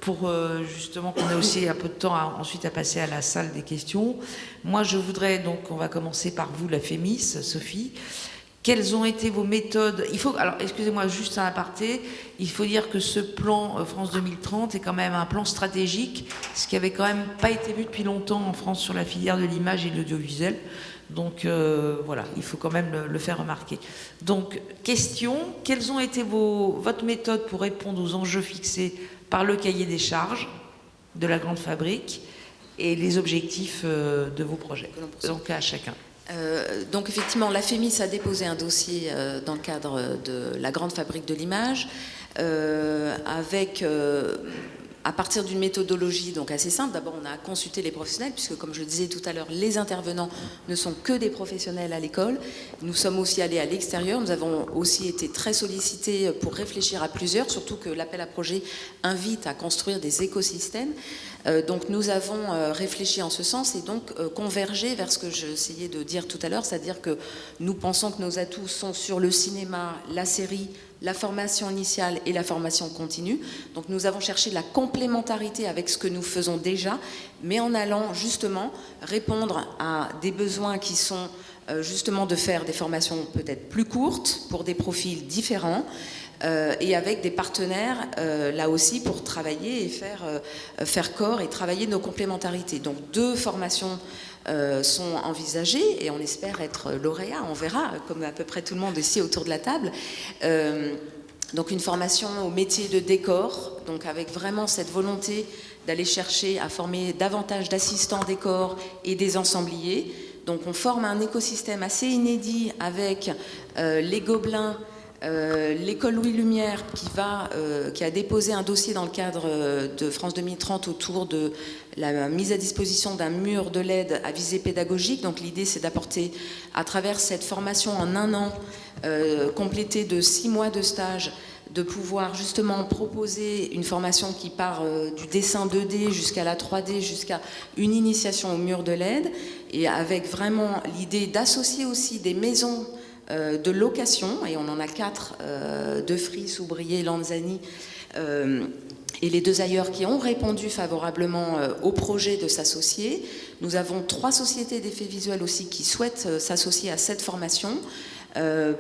pour justement qu'on ait aussi un peu de temps ensuite à passer à la salle des questions, moi je voudrais, donc on va commencer par vous, la FEMIS, Sophie. Quelles ont été vos méthodes? Alors, excusez-moi, juste un aparté, il faut dire que ce plan France 2030 est quand même un plan stratégique, ce qui n'avait quand même pas été vu depuis longtemps en France sur la filière de l'image et de l'audiovisuel. Donc voilà, il faut quand même le faire remarquer. Donc, question, quelles ont été votre méthode pour répondre aux enjeux fixés par le cahier des charges de la grande fabrique et les objectifs de vos projets? Donc à chacun. Donc effectivement, la FEMIS a déposé un dossier dans le cadre de la grande fabrique de l'image avec... à partir d'une méthodologie donc assez simple. D'abord, on a consulté les professionnels, puisque comme je le disais tout à l'heure, les intervenants ne sont que des professionnels à l'école. Nous sommes aussi allés à l'extérieur. Nous avons aussi été très sollicités pour réfléchir à plusieurs, surtout que l'appel à projet invite à construire des écosystèmes. Donc nous avons réfléchi en ce sens et donc convergé vers ce que j'essayais de dire tout à l'heure, c'est-à-dire que nous pensons que nos atouts sont sur le cinéma, la série, la formation initiale et la formation continue. Donc nous avons cherché la complémentarité avec ce que nous faisons déjà, mais en allant justement répondre à des besoins qui sont justement de faire des formations peut-être plus courtes pour des profils différents, et avec des partenaires là aussi pour travailler et faire corps et travailler nos complémentarités. Donc 2 formations sont envisagées et on espère être lauréat, on verra, comme à peu près tout le monde ici autour de la table. Donc une formation au métier de décor, donc avec vraiment cette volonté d'aller chercher à former davantage d'assistants décor et des ensembliers. Donc on forme un écosystème assez inédit avec les Gobelins, l'école Louis Lumière qui a déposé un dossier dans le cadre de France 2030 autour de la mise à disposition d'un mur de LED à visée pédagogique. Donc l'idée c'est d'apporter à travers cette formation en 1 an complétée de 6 mois de stage, de pouvoir justement proposer une formation qui part du dessin 2D jusqu'à la 3D, jusqu'à une initiation au mur de LED, et avec vraiment l'idée d'associer aussi des maisons de location, et on en a 4, De Vries, Soubrier, Lanzani, et les 2 ailleurs qui ont répondu favorablement au projet de s'associer. Nous avons 3 sociétés d'effets visuels aussi qui souhaitent s'associer à cette formation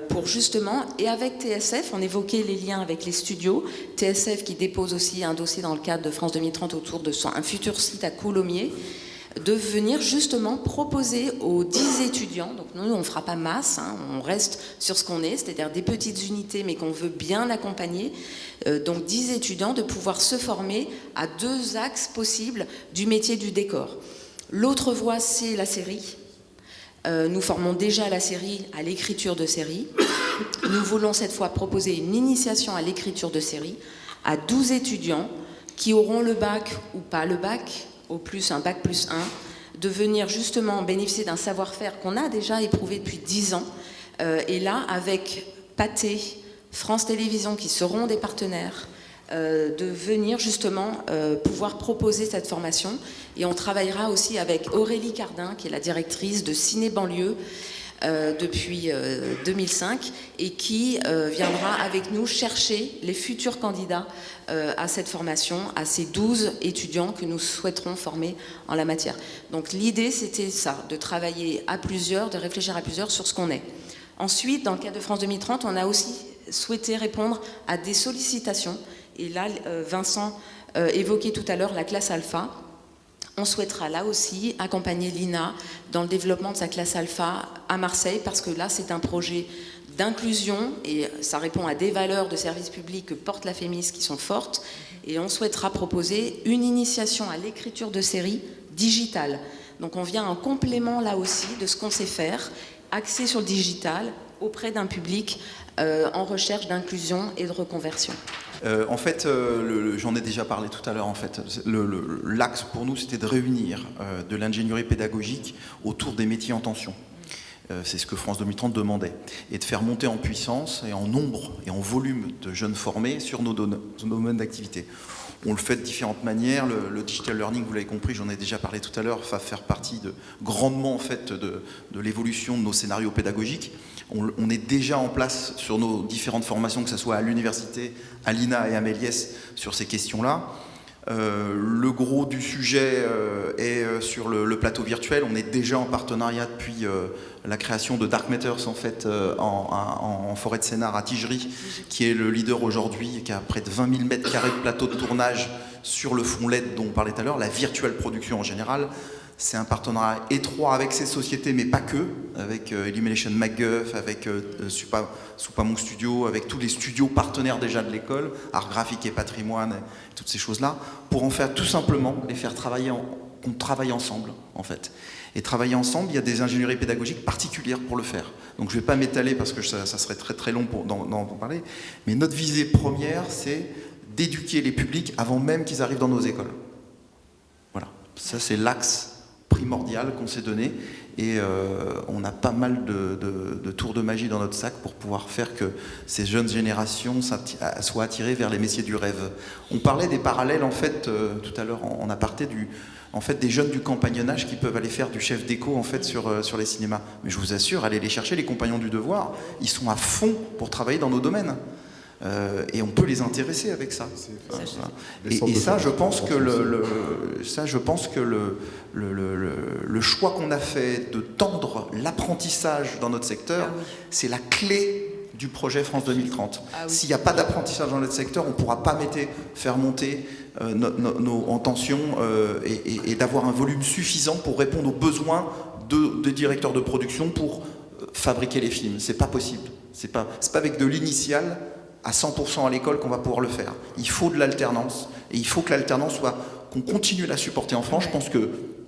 pour justement, et avec TSF, on évoquait les liens avec les studios, TSF qui dépose aussi un dossier dans le cadre de France 2030 autour de un futur site à Coulommiers, de venir justement proposer aux 10 étudiants, donc nous on ne fera pas masse, hein, on reste sur ce qu'on est, c'est-à-dire des petites unités mais qu'on veut bien accompagner, donc 10 étudiants de pouvoir se former à 2 axes possibles du métier du décor. L'autre voie c'est la série. Nous formons déjà la série à l'écriture de série. Nous voulons cette fois proposer une initiation à l'écriture de série à 12 étudiants qui auront le bac ou pas le bac, au plus un bac plus 1, de venir justement bénéficier d'un savoir-faire qu'on a déjà éprouvé depuis 10 ans. Et là, avec Pathé, France Télévisions, qui seront des partenaires, de venir justement pouvoir proposer cette formation. Et on travaillera aussi avec Aurélie Cardin, qui est la directrice de Ciné Banlieue depuis 2005, et qui viendra avec nous chercher les futurs candidats à cette formation, à ces 12 étudiants que nous souhaiterons former en la matière. Donc l'idée, c'était ça, de travailler à plusieurs, de réfléchir à plusieurs sur ce qu'on est. Ensuite, dans le cadre de France 2030, on a aussi souhaité répondre à des sollicitations. Et là, Vincent évoquait tout à l'heure la classe alpha. On souhaitera là aussi accompagner l'INA dans le développement de sa classe alpha à Marseille, parce que là, c'est un projet d'inclusion et ça répond à des valeurs de service public que porte la FEMIS qui sont fortes. Et on souhaitera proposer une initiation à l'écriture de séries digitales. Donc on vient en complément là aussi de ce qu'on sait faire, axé sur le digital auprès d'un public en recherche d'inclusion et de reconversion. En fait, j'en ai déjà parlé tout à l'heure, en fait. L'axe pour nous, c'était de réunir de l'ingénierie pédagogique autour des métiers en tension. C'est ce que France 2030 demandait. Et de faire monter en puissance et en nombre et en volume de jeunes formés sur nos domaines d'activité. On le fait de différentes manières. Le digital learning, vous l'avez compris, j'en ai déjà parlé tout à l'heure, va faire partie grandement en fait, de l'évolution de nos scénarios pédagogiques. On est déjà en place sur nos différentes formations, que ce soit à l'université, à l'INA et à Méliès, sur ces questions-là. Le gros du sujet est sur le plateau virtuel. On est déjà en partenariat depuis la création de Dark Matters en fait, en forêt de Sénart à Tigerie, qui est le leader aujourd'hui, qui a près de 20 000 mètres carrés de plateau de tournage sur le fond LED dont on parlait tout à l'heure, la virtual production en général. C'est un partenariat étroit avec ces sociétés, mais pas que, avec Illumination MacGuff, avec Supamong Studio, avec tous les studios partenaires déjà de l'école, Art Graphique et Patrimoine, et toutes ces choses-là, pour en faire tout simplement, les faire travailler, qu'on travaille ensemble, en fait. Et travailler ensemble, il y a des ingénieries pédagogiques particulières pour le faire. Donc je ne vais pas m'étaler parce que ça serait très très long d'en parler, mais notre visée première, c'est d'éduquer les publics avant même qu'ils arrivent dans nos écoles. Voilà, ça c'est l'axe primordial qu'on s'est donné et on a pas mal de tours de magie dans notre sac pour pouvoir faire que ces jeunes générations soient attirées vers les métiers du rêve. On parlait des parallèles en fait tout à l'heure en aparté des jeunes du compagnonnage qui peuvent aller faire du chef d'éco en fait sur les cinémas. Mais je vous assure, allez les chercher, les compagnons du devoir, ils sont à fond pour travailler dans nos domaines. Et on peut les intéresser avec ça. Et ça, je pense que le choix qu'on a fait de tendre l'apprentissage dans notre secteur, c'est la clé du projet France 2030. S'il n'y a pas d'apprentissage dans notre secteur, on ne pourra pas faire monter en tension et d'avoir un volume suffisant pour répondre aux besoins des directeurs de production pour fabriquer les films. C'est pas possible. C'est pas avec de l'initial à 100% à l'école qu'on va pouvoir le faire. Il faut de l'alternance, et il faut que l'alternance qu'on continue à la supporter en France.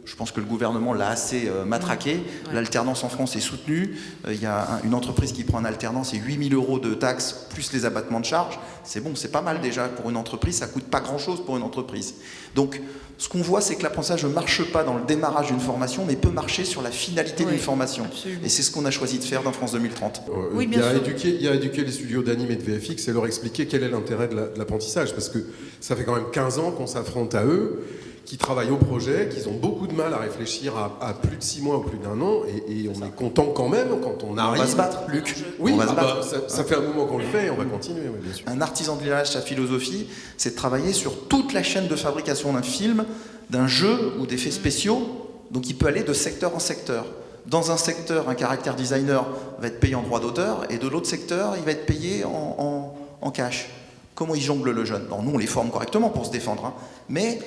Je pense que le gouvernement l'a assez matraqué. Ouais. L'alternance en France est soutenue. Il y a une entreprise qui prend en alternance et 8 000 € de taxes, plus les abattements de charges. C'est bon, c'est pas mal déjà pour une entreprise. Ça coûte pas grand-chose pour une entreprise. Donc, ce qu'on voit, c'est que l'apprentissage ne marche pas dans le démarrage d'une formation, mais peut marcher sur la finalité d'une formation. Absolument. Et c'est ce qu'on a choisi de faire dans France 2030. Oui, bien sûr. Il y a éduqué les studios d'anime et de VFX et leur expliquer quel est l'intérêt de l'apprentissage. Parce que ça fait quand même 15 ans qu'on s'affronte à eux, qui travaillent au projet, qu'ils ont beaucoup de mal à réfléchir à plus de 6 mois ou plus d'1 an, et on est content quand même quand on arrive. On va se battre, Luc. Oui, on va se battre. Ça fait un moment qu'on le fait et on va continuer, oui, bien sûr. Un artisan de l'image, sa philosophie, c'est de travailler sur toute la chaîne de fabrication d'un film, d'un jeu ou d'effets spéciaux, donc il peut aller de secteur en secteur. Dans un secteur, un caractère designer va être payé en droit d'auteur, et de l'autre secteur, il va être payé en cash. Comment ils jonglent le jeune? Nous, on les forme correctement pour se défendre. Hein. Mais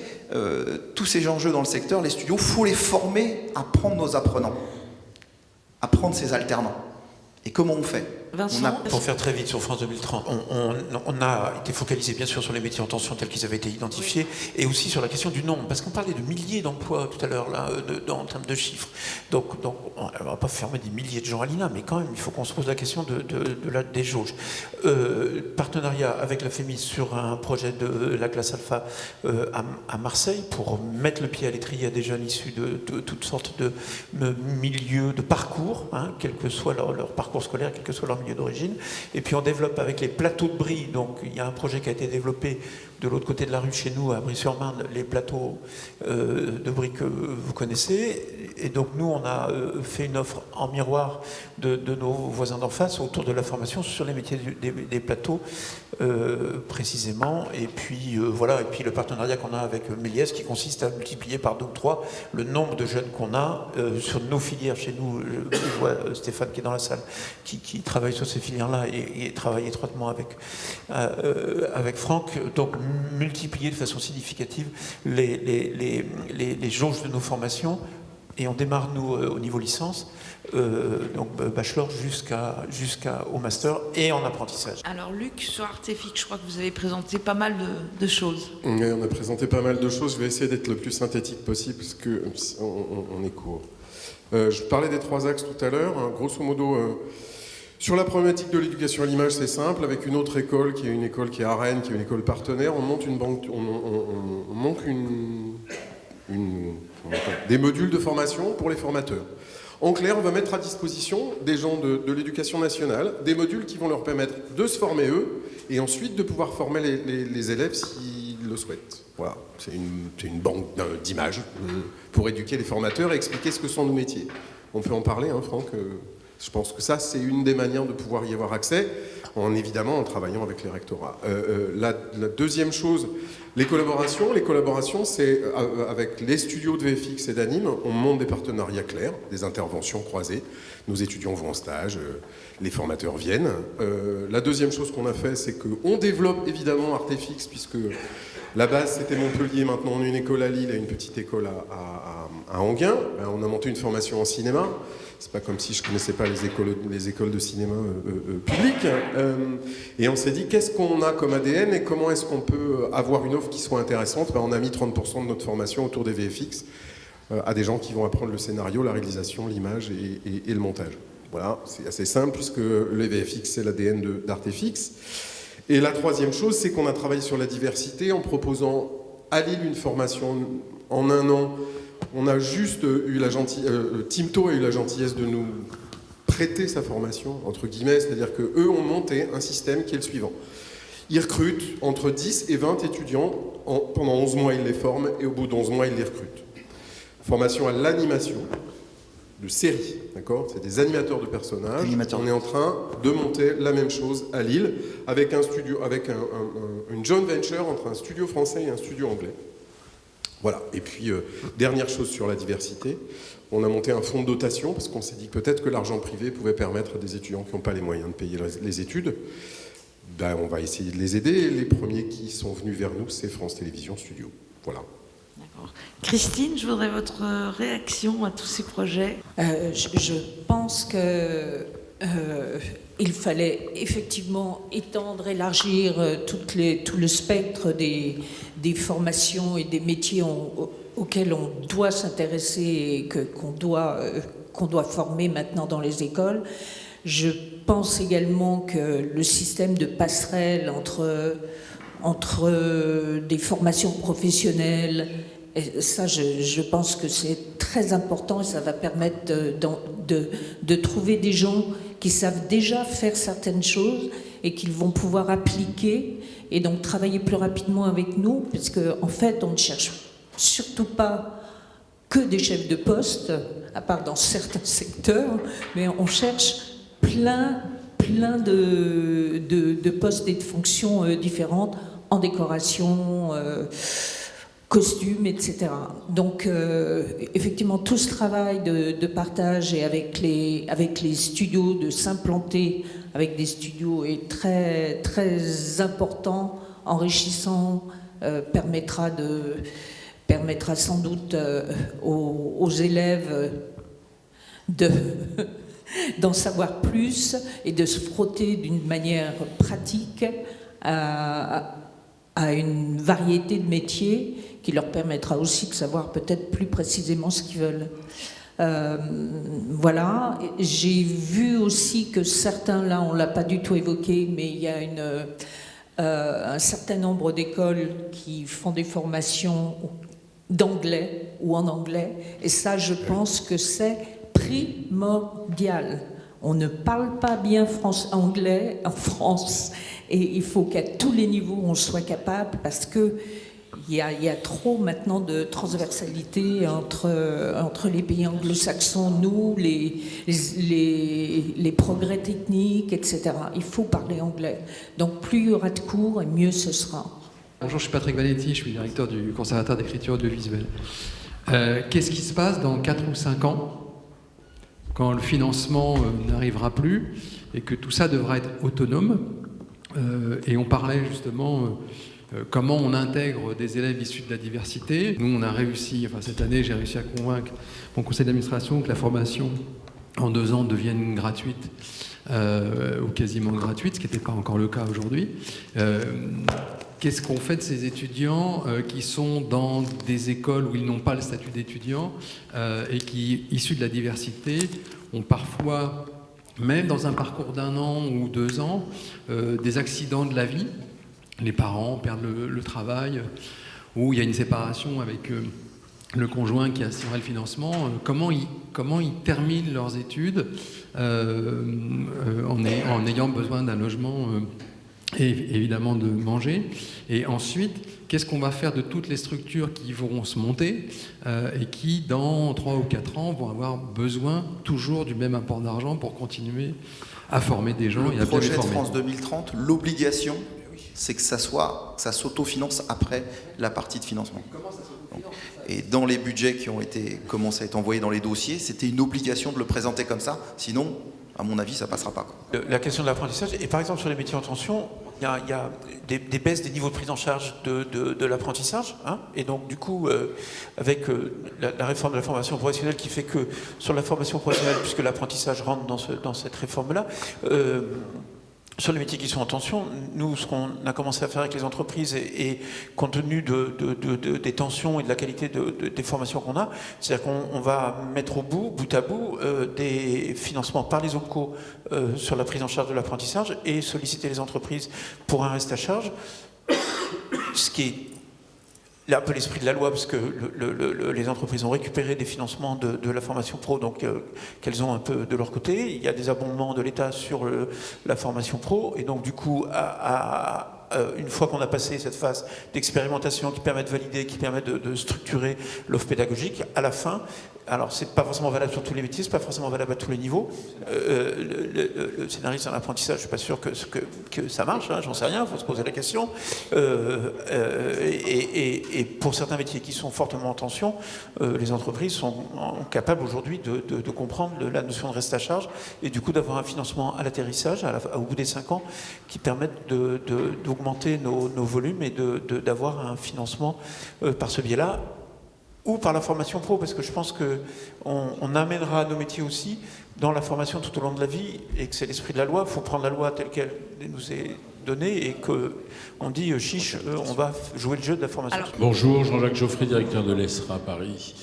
tous ces enjeux dans le secteur, les studios, il faut les former à prendre nos apprenants, à prendre ces alternants. Et comment on fait? Vincent, Pour faire très vite sur France 2030, on a été focalisé bien sûr sur les métiers en tension tels qu'ils avaient été identifiés, et aussi sur la question du nombre, parce qu'on parlait de milliers d'emplois tout à l'heure là, en termes de chiffres. Donc on ne va pas fermer des milliers de gens à l'INA, mais quand même il faut qu'on se pose la question des jauges. Partenariat avec la FEMIS sur un projet de la classe alpha à Marseille pour mettre le pied à l'étrier à des jeunes issus de toutes sortes de milieux, de parcours, hein, quel que soit leur parcours scolaire, quel que soit leur milieu d'origine. Et puis on développe avec les plateaux de Brie, donc il y a un projet qui a été développé de l'autre côté de la rue chez nous, à Brie-sur-Marne, les plateaux de Brie que vous connaissez. Et donc nous, on a fait une offre en miroir de nos voisins d'en face autour de la formation sur les métiers des plateaux, précisément. Et puis voilà, et puis le partenariat qu'on a avec Méliès qui consiste à multiplier par 2 ou 3 le nombre de jeunes qu'on a sur nos filières chez nous. Je vois Stéphane qui est dans la salle, qui travaille sur ces filières-là et travaille étroitement avec Franck. Donc multiplier de façon significative les jauges de nos formations. Et on démarre, nous, au niveau licence, donc bachelor jusqu'au master et en apprentissage. alors Luc, sur Artefix, je crois que vous avez présenté pas mal de choses. Oui, on a présenté pas mal de choses. Je vais essayer d'être le plus synthétique possible parce qu'on est court. Je parlais des 3 axes tout à l'heure. Hein, grosso modo, sur la problématique de l'éducation à l'image, c'est simple. Avec une autre école, qui est une école qui est à Rennes, qui est une école partenaire, on monte une banque, on monte des modules de formation pour les formateurs. En clair, on va mettre à disposition des gens de l'éducation nationale des modules qui vont leur permettre de se former eux et ensuite de pouvoir former les élèves s'ils le souhaitent. Voilà, c'est une banque d'images pour éduquer les formateurs et expliquer ce que sont nos métiers. On peut en parler, hein, Franck. Je pense que ça, c'est une des manières de pouvoir y avoir accès, évidemment en travaillant avec les rectorats. La deuxième chose, les collaborations, c'est avec les studios de VFX et d'Anime, on monte des partenariats clairs, des interventions croisées. Nos étudiants vont en stage, les formateurs viennent. La deuxième chose qu'on a fait, c'est qu'on développe évidemment Artefix, puisque la base c'était Montpellier, maintenant on a une école à Lille et une petite école à Enghien. On a monté une formation en cinéma. C'est pas comme si je connaissais pas les écoles de cinéma publiques. Et on s'est dit, qu'est-ce qu'on a comme ADN et comment est-ce qu'on peut avoir une offre qui soit intéressante. On a mis 30% de notre formation autour des VFX à des gens qui vont apprendre le scénario, la réalisation, l'image et le montage. Voilà, c'est assez simple puisque les VFX, c'est l'ADN d'Artefix. Et la troisième chose, c'est qu'on a travaillé sur la diversité en proposant à Lille une formation en 1 an. On a juste eu Timto a eu la gentillesse de nous prêter sa formation, entre guillemets, c'est-à-dire qu'eux ont monté un système qui est le suivant. Ils recrutent entre 10 et 20 étudiants, pendant 11 mois ils les forment, et au bout d'11 mois ils les recrutent. Formation à l'animation, de série, d'accord ? C'est des animateurs de personnages. On est en train de monter la même chose à Lille, avec un studio, avec une joint venture entre un studio français et un studio anglais. Voilà, et puis dernière chose sur la diversité, on a monté un fonds de dotation parce qu'on s'est dit que peut-être que l'argent privé pouvait permettre à des étudiants qui n'ont pas les moyens de payer les études, on va essayer de les aider. Et les premiers qui sont venus vers nous, c'est France Télévisions Studio. Voilà. D'accord. Christine, je voudrais votre réaction à tous ces projets. Je pense que il fallait effectivement étendre, élargir tout le spectre des formations et des métiers auxquels on doit s'intéresser et qu'on doit former maintenant dans les écoles. Je pense également que le système de passerelle entre des formations professionnelles, et ça, je pense que c'est très important et ça va permettre de trouver des gens qui savent déjà faire certaines choses et qu'ils vont pouvoir appliquer et donc travailler plus rapidement avec nous, parce qu'en fait, on ne cherche surtout pas que des chefs de poste, à part dans certains secteurs, mais on cherche plein de postes et de fonctions différentes en décoration, costumes, etc. Donc, effectivement, tout ce travail de partage et avec les studios, de s'implanter avec des studios est très, très important, enrichissant, permettra sans doute aux élèves d'en savoir plus et de se frotter d'une manière pratique à une variété de métiers qui leur permettra aussi de savoir peut-être plus précisément ce qu'ils veulent. Voilà. J'ai vu aussi que certains, là on ne l'a pas du tout évoqué, mais il y a un certain nombre d'écoles qui font des formations d'anglais ou en anglais, et ça je pense que c'est primordial. On ne parle pas bien anglais en France, et il faut qu'à tous les niveaux on soit capable, parce que il y a trop maintenant de transversalité entre les pays anglo-saxons, nous, les progrès techniques, etc. Il faut parler anglais. Donc plus il y aura de cours, et mieux ce sera. Bonjour, je suis Patrick Vanetti, je suis directeur du Conservatoire d'écriture audiovisuelle. Qu'est-ce qui se passe dans 4 ou 5 ans, quand le financement n'arrivera plus et que tout ça devra être autonome? Et on parlait justement comment on intègre des élèves issus de la diversité. Nous, on a réussi, enfin cette année, j'ai réussi à convaincre mon conseil d'administration que la formation en 2 ans devienne gratuite, ou quasiment gratuite, ce qui n'était pas encore le cas aujourd'hui. Qu'est-ce qu'on fait de ces étudiants qui sont dans des écoles où ils n'ont pas le statut d'étudiant et qui, issus de la diversité, ont parfois, même dans un parcours d'1 an ou 2 ans, des accidents de la vie? Les parents perdent le travail, ou il y a une séparation avec le conjoint qui assurerait le financement. Comment ils terminent leurs études en ayant besoin d'un logement et évidemment de manger? Et ensuite, qu'est-ce qu'on va faire de toutes les structures qui vont se monter et qui, dans 3 ou 4 ans, vont avoir besoin toujours du même apport d'argent pour continuer à former des gens et à bien les former? Le projet de France 2030, l'obligation, c'est que ça s'autofinance après la partie de financement. Et dans les budgets qui ont commencé à être envoyés dans les dossiers, c'était une obligation de le présenter comme ça, sinon, à mon avis, ça passera pas, quoi. La question de l'apprentissage, et par exemple sur les métiers en tension, il y a des baisses des niveaux de prise en charge de l'apprentissage, hein, et donc du coup, avec la réforme de la formation professionnelle qui fait que sur la formation professionnelle, puisque l'apprentissage rentre dans cette réforme-là, sur les métiers qui sont en tension, nous, ce qu'on a commencé à faire avec les entreprises, et compte tenu des tensions et de la qualité des formations qu'on a, c'est-à-dire qu'on va mettre bout à bout, des financements par les OPCO sur la prise en charge de l'apprentissage et solliciter les entreprises pour un reste à charge, ce qui est là un peu l'esprit de la loi, parce que les entreprises ont récupéré des financements de la formation pro, donc qu'elles ont un peu de leur côté. Il y a des abondements de l'État sur la formation pro, et donc du coup, une fois qu'on a passé cette phase d'expérimentation qui permet de valider, qui permet de structurer l'offre pédagogique, à la fin, alors c'est pas forcément valable sur tous les métiers, c'est pas forcément valable à tous les niveaux. Le scénariste en apprentissage, je suis pas sûr que ça marche, hein, j'en sais rien, il faut se poser la question. Et pour certains métiers qui sont fortement en tension, les entreprises sont capables aujourd'hui de comprendre la notion de reste à charge, et du coup d'avoir un financement à l'atterrissage, au bout des 5 ans, qui permettent d'augmenter nos volumes et d'avoir un financement par ce biais-là, ou par la formation pro, parce que je pense qu'on amènera nos métiers aussi dans la formation tout au long de la vie, et que c'est l'esprit de la loi. Il faut prendre la loi telle qu'elle nous est donnée, et qu'on dit chiche, on va jouer le jeu de la formation. Alors, bonjour, Jean-Jacques Geoffrey, directeur de l'ESRA à Paris.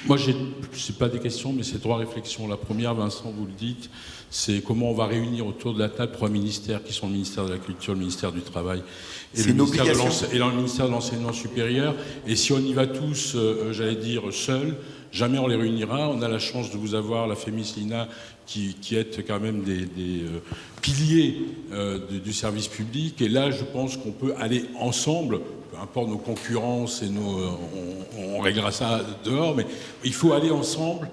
Moi, c'est pas des questions, mais c'est 3 réflexions. La première, Vincent, vous le dites, c'est comment on va réunir autour de la table 3 ministères qui sont le ministère de la Culture, le ministère du Travail et le ministère de l'Enseignement supérieur. Et si on y va tous, j'allais dire, seuls, jamais on les réunira. On a la chance de vous avoir, la FEMIS, l'INA, qui êtes quand même des piliers du service public. Et là, je pense qu'on peut aller ensemble, peu importe nos concurrences, et on réglera ça dehors, mais il faut aller ensemble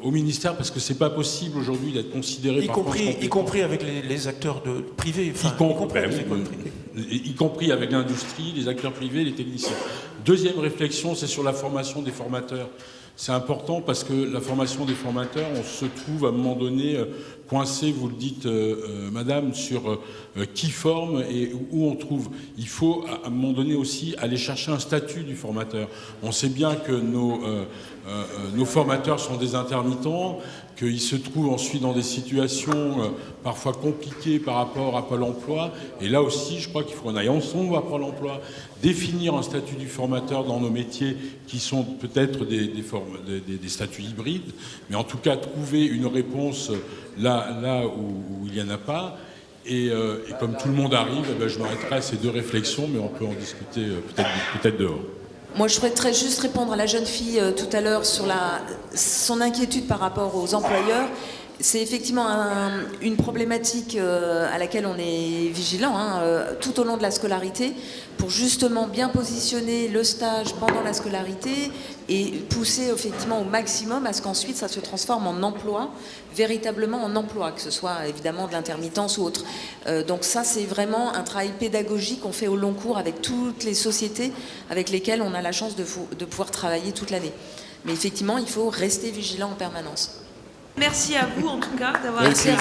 au ministère, parce que c'est pas possible aujourd'hui d'être considéré y compris avec les acteurs privés, y compris avec l'industrie, les acteurs privés, les techniciens. Deuxième réflexion, c'est sur la formation des formateurs. C'est important parce que la formation des formateurs, on se trouve à un moment donné coincé, vous le dites madame, sur qui forme et où on trouve. Il faut à un moment donné aussi aller chercher un statut du formateur. On sait bien que nos formateurs sont des intermittents, qu'ils se trouvent ensuite dans des situations parfois compliquées par rapport à Pôle emploi. Et là aussi, je crois qu'il faut qu'on aille ensemble à Pôle emploi, définir un statut du formateur dans nos métiers qui sont peut-être des statuts hybrides, mais en tout cas trouver une réponse là où il n'y en a pas. Et comme tout le monde arrive, je m'arrêterai à ces 2 réflexions, mais on peut en discuter peut-être dehors. Moi, je souhaiterais juste répondre à la jeune fille tout à l'heure sur son inquiétude par rapport aux employeurs. C'est effectivement une problématique à laquelle on est vigilant tout au long de la scolarité pour justement bien positionner le stage pendant la scolarité et pousser effectivement au maximum à ce qu'ensuite ça se transforme en emploi, véritablement en emploi, que ce soit évidemment de l'intermittence ou autre. Donc ça, c'est vraiment un travail pédagogique qu'on fait au long cours avec toutes les sociétés avec lesquelles on a la chance de pouvoir travailler toute l'année. Mais effectivement, il faut rester vigilant en permanence. Merci à vous en tout cas d'avoir été là.